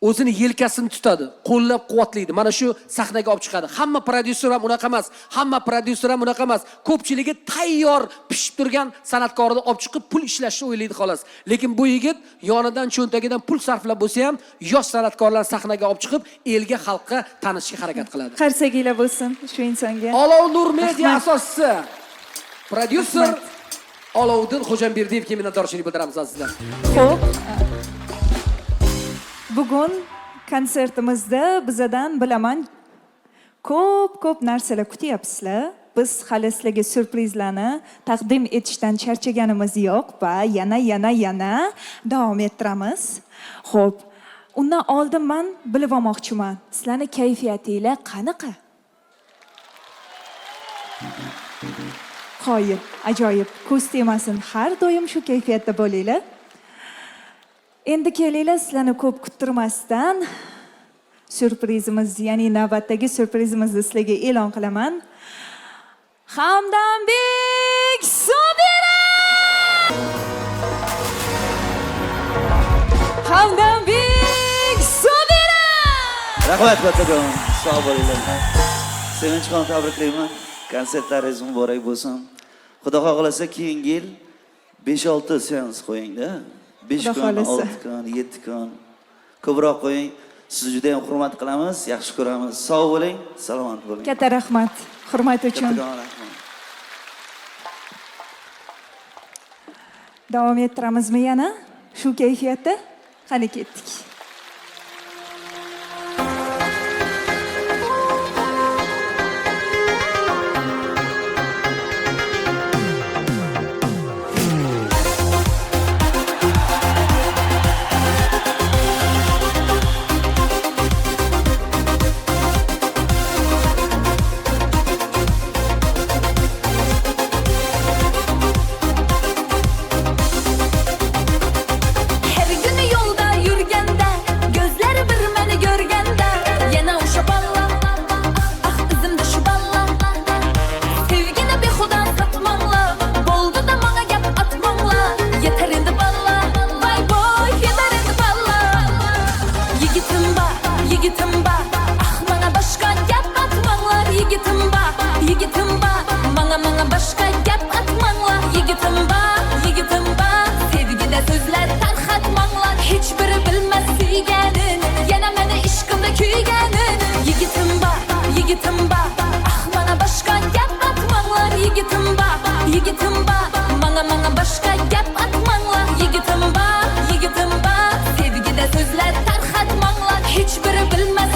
o'zini yelkasini tutadi, qo'llab-quvvatlaydi. Mana shu sahnaga olib chiqadi. Hamma prodyuser ham unaqa emas, hamma prodyuser ham unaqa emas. Ko'pchiligi tayyor pishib turgan san'atkorni olib chiqib pul ishlashni o'ylaydi xolos. Lekin bu yigit yonidan cho'ntagidan pul sarflab bo'lsa ham yosh san'atkorlarni sahnaga olib chiqib, elga, xalqqa tanishga harakat qiladi. Qarsaginglar bo'lsin shu insonga. Olov Nur Media asoschisi, prodyuser Olovuddin Xo'jamberdiyevga minnatdorchilik bildiramiz azizlar. Xo'p. Bugun konsertimizda bizadan bilaman ko'p narsalar kutyapsizlar. Biz hali sizlarga syurprizlarni taqdim etishdan charchaganimiz yo'q va yana davom ettiramiz. Xo'p, undan oldin men bilib olmoqchiman. Sizlarning kayfiyatinglar qanaqa? Qoyil, ajoyib. Ko'z temasin, har doim shu kayfiyatda bo'linglar. Endi kelinglar, sizlarni ko'p kuttirmasdan syurprizimiz, ya'ni navbatdagi syurprizimizni sizlarga e'lon qilaman. Hamdambek Sobirov! Hamdambek Sobirov! Rahmat kattakon, sog' bo'linglar. Sevinchxon, tabriklayman. Konsertlaringiz muborak bo'lsin. Xudo xohlasa keyingi yil 5-6 seans qo'ying-da. 5 kun, 6 kun, 7 kun ko'proq qo'ying. Sizni juda ham hurmat qilamiz, yaxshi ko'ramiz. Sog' bo'ling, salomat bo'ling. Katta rahmat, hurmat uchun. Davom ettiramizmi yana? Shu kayfiyatda? Qani ketdik. Hiçbiri bilmez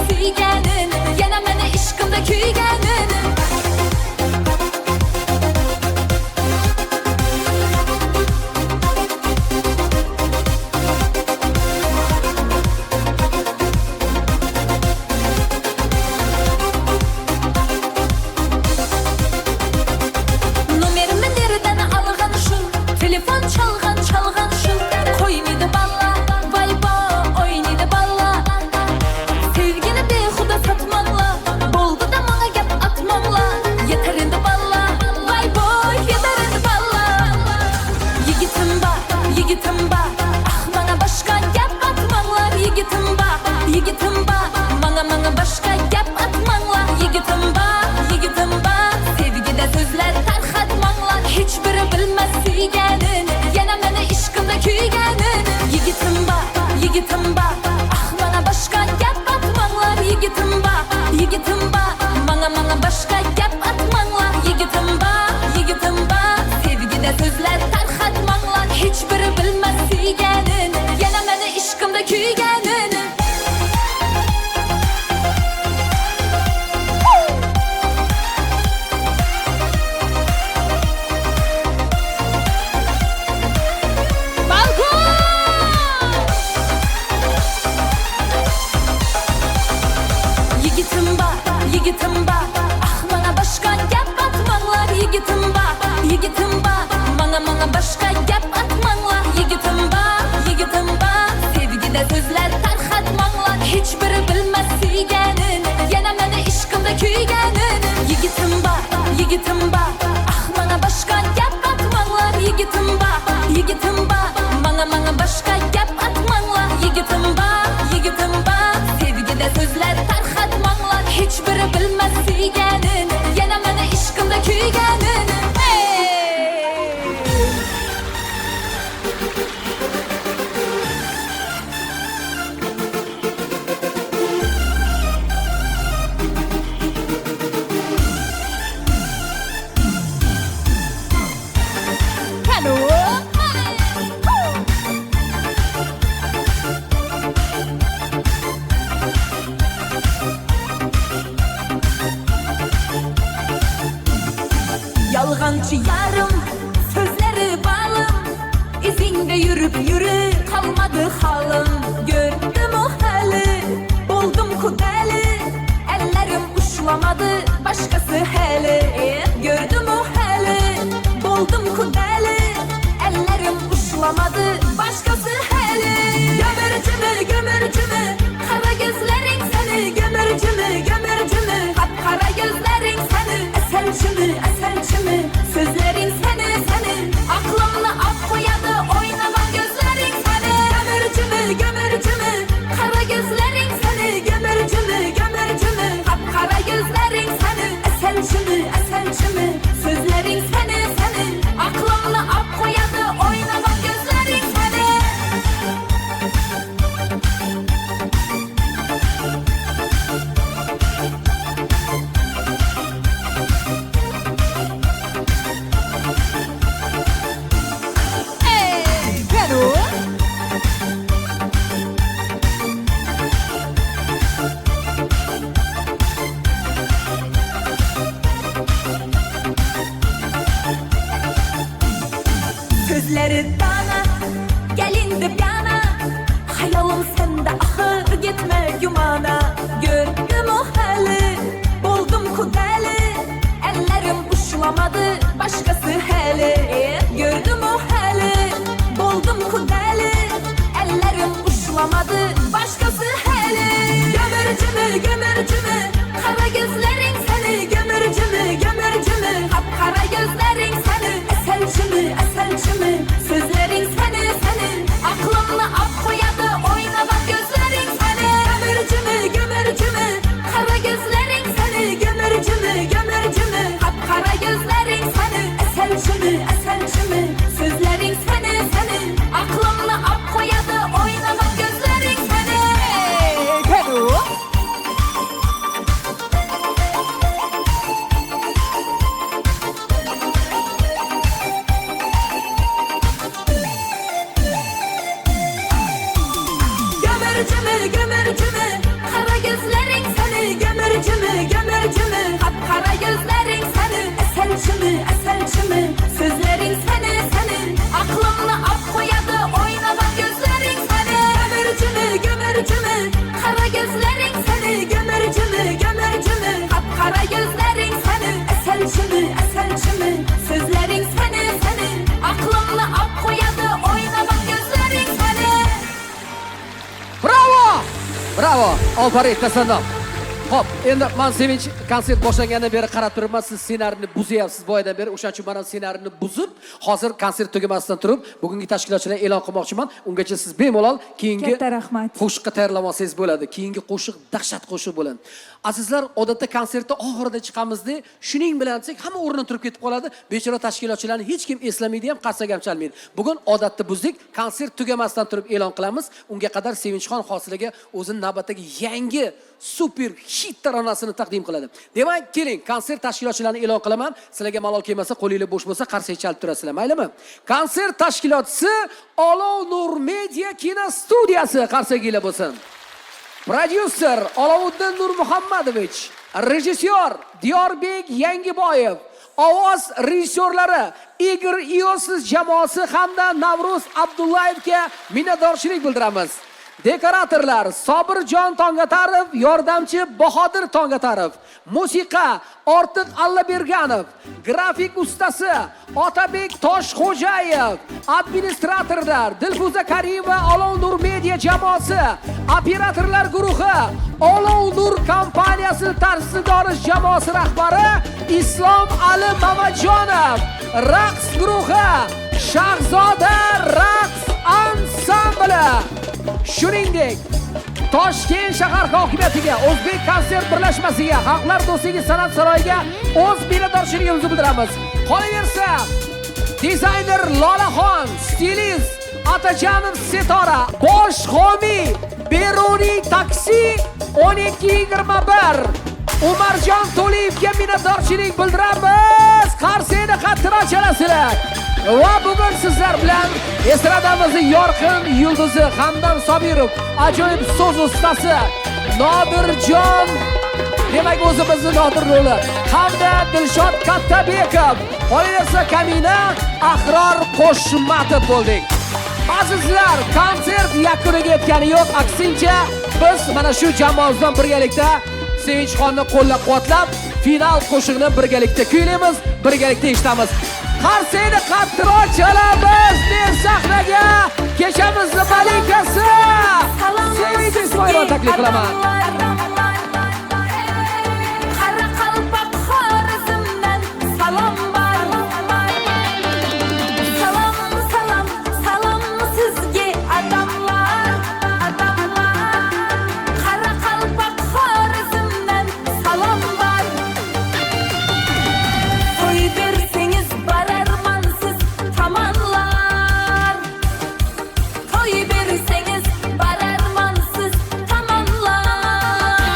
Sizler tarxatmanglar hech biri bilmas suyganini yana meni ishqimda kuyganini Yalğancı yarım, sözleri balım İzinde yürü, kalmadı halım Gördüm o hali, buldum kudeli Ellerim uçlamadı, başkası heli Gördüm o hali, buldum kudeli Ellerim uçlamadı, başkası heli Gömürcümü, kara gözlerin seni Gömürcümü, kapkara gözlerin seni Eselçimi, sözlerin seni Aklımla af koyadı, oynaman gözlerin seni Gömürcümü, kara gözlerin seni Gömürcümü, kapkara gözlerin seni Eselçimi, sözlerin seni Aklımla af koyadı, oynaman gözlerin seni Sözleri dana, gelindi yana Hayalım sende ahır gitme yumana Gördüm o hali, buldum kudeli Ellerim uçlamadı, başkası heli Gördüm o hali, buldum kudeli Ellerim uçlamadı, başkası heli Gömürcümü, kara gözlerin seni Gömürcümü, kapkara gözlerin seni Eselçimi, sözlerin seni Aklımla af koyadı, oynamak gözlerin seni Gömürcümü, kara gözlerin seni Gömürcümü, kapkara gözlerin seni Eselçimi, sözlerin seni Aklımla af koyadı, oynamak gözlerin seni Gömürcümü, kara gözlerin seni Gömürcümü, kapkara gözlerin seni Eselçimi, sözlerin seni Aklımla af koyadı, oynamak gözlerin seni Gömürcümü, kara gözlerin seni Gömürcümü, kapkara gözlerin seni Eselçimi, sözlerin seni Aklımla af koyadı, oynamak gözlerin seni Bravo! Olparit tasannoq. Xo'p, endi men Sevinch konsert boshlangandan beri qarab turibman, siz ssenariyni buzyapsiz boyadan beri. O'shaning uchun men ham ssenariyni buzib, hozir konsert tugamasidan turib, bugungi tashkilotchilarni e'lon qilmoqchiman. Ungacha siz bemalol keyingi Katta rahmat. qo'shiqqa tayyorlansangiz bo'ladi. Keyingi qo'shiq dahshat qo'shiq bo'ladi. Azizlar, odatda konsertda oxirida chiqamizda, shuning bilan desak, hamma o'rnidan turib ketib qoladi. Bechora tashkilotchilarni hech kim eslamaydi ham, qarsak ham chalmaydi. Bugun odatda buzdik, konsert tugamasidan turib e'lon qilamiz. Unga qadar Sevinchxon hosilaga o'zining navbatdagi yangi super hit taronasini taqdim qiladi. Demak, keling, konsert tashkilotchilarini e'lon qilaman. Sizlarga malol kelmasa, qo'linglar bo'sh bo'lsa, qarsak chalib turasizlar, maylimi? Konsert tashkilotchisi Olov Nur Media kino studiyasi qarsaginglar bo'lsin. Prodyuser Olovuddin Nurmuhammadovich, rejissyor Diyorbek Yangiboyev, ovoz rejissyorlari Igor Iosiz jamoasi hamda Navruz Abdullayevga minnatdorchilik bildiramiz. Dekoratorlar Sobirjon Tongatarov, yordamchi Bahodir Tongatarov, musiqa Ortiq Allaberganov, grafik ustasi Otabek Toshxo'jayev, administratorlar Dilfuza Karimova, Olov Nur Media jamoasi, operatorlar guruhi Olov Nur kompaniyasi tarsidori jamoasi rahbari Islom Ali Mamajonov, raqs guruhi Shahzoda raqs ansambli. Shuningdek, Toshkent shahar hokimiyatiga, O'zbek konsert birlashmasiga, Xalqlar do'stligi san'at saroyiga o'z minnatdorchiligimizni bildiramiz. Qolaversa, dizayner Lolaxon, stilist Atajonov Setora, bosh homiy Beruniy taksi 1221 Umarjon To'liyevga minnatdorchilik bildiramiz. Qarsini qattiq chalasizlar. Va bugun sizlar bilan estradamizning yorqin yulduzi Hamdam Sobirov, ajoyib so'z ustasi Nodirjon, demak o'zimizni Nodir roli, hamda Dilshod Kattabekov, qolaversa Kamina Ahror Qo'shmatov bo'ldik. Azizlar, konsert yakuniga yetgani yo'q, aksincha biz mana shu jamoamizdan birgalikda Sevinchxonni qo'llab-quvvatlab, final qo'shiqni birgalikda kuylaymiz, birgalikda eshitamiz. Qarsini qattiq chalamiz, men sahnaga kechamizni malikasi Sevinch Ismoilova taklif qilaman. Qoraqalpoq Xorazmdan salom bor. Salom sizga odamlar. Qoraqalpoq Xorazmdan salom bor. To'y bersangiz borarman siz tomonlar. To'y bersangiz borarman siz tomonlar.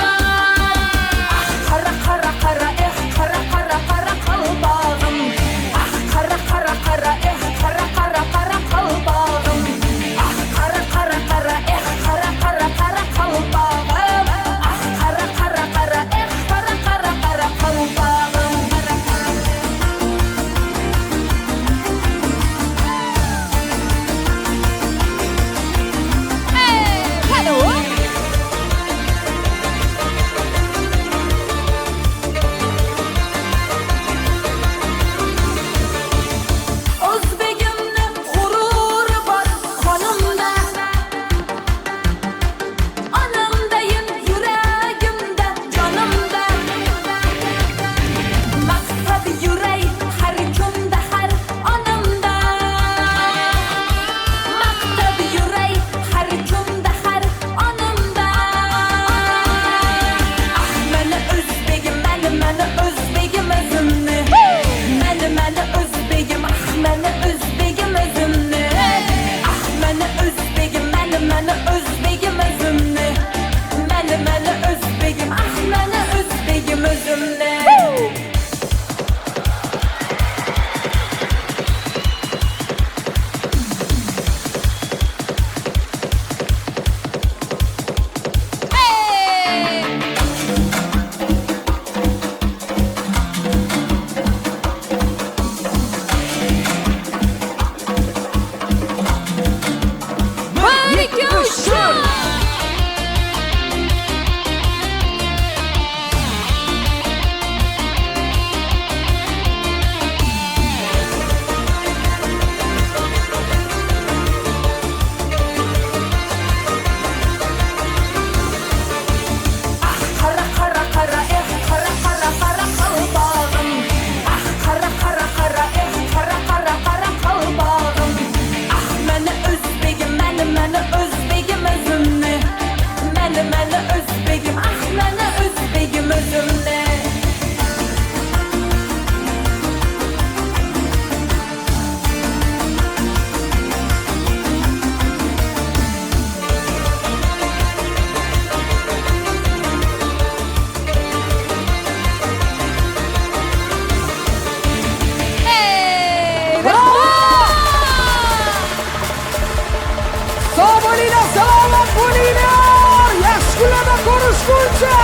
Qara qara qara qara qara qara qalbog'im. Qara qara qara qara qara qara qalbog'im. Qara qara qara qara qara qara qalbog'im. Qara qara qara qara qara qara qalbog'im. Hello. O'zbegimni g'ururi bor qonimda. Onamdayin yuragimda, jonimda. Maqsad yuray har kunda, har onamda. Maqsad yuray har kunda, har onamda. Mani o'zbegim, mani o'zbegim o'zimni. Mani o'zbegim, mani o'zbegim o'zimni. Mani o'zbegim, mani o'zbegim o'zimni. Mani o'zbegim, mani o'zbegim o'zimni. Qara qara qara qara qara qara qalbog'im. Qara qara qara qara qara qara qalbog'im. Mani o'zbegim, mani o'zbegim o'zimni. Mani o'zbegim, mani o'zbegim o'zimni. Sog' bo'linglar, salomat bo'linglar. Yaxshi kunlarda ko'rishguncha.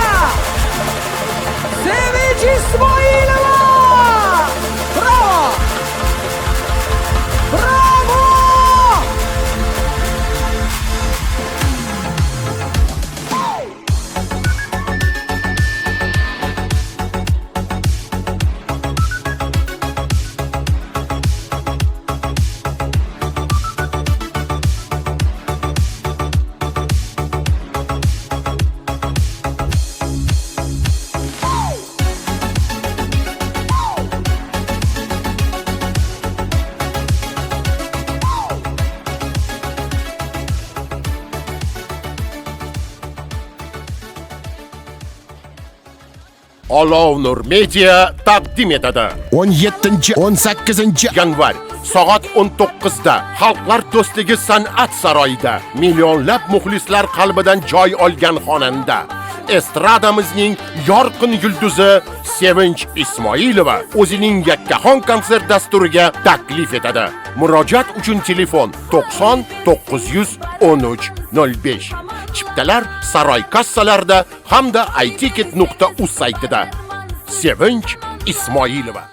Olovnur Media taqdim etadi. 17-18 yanvar soat 19 da Xalqlar do'stligi san'at saroyida millionlab muxlislar qalbidan joy olgan xonanda, estradamizning yorqin yulduzi Sevinch Ismoilova o'zining yakkahon konsert dasturiga taklif etadi. Murojaat uchun telefon 90 913 05. Chiptalar saroy kassalarida hamda iticket.uz saytida. Sevinch Ismoilova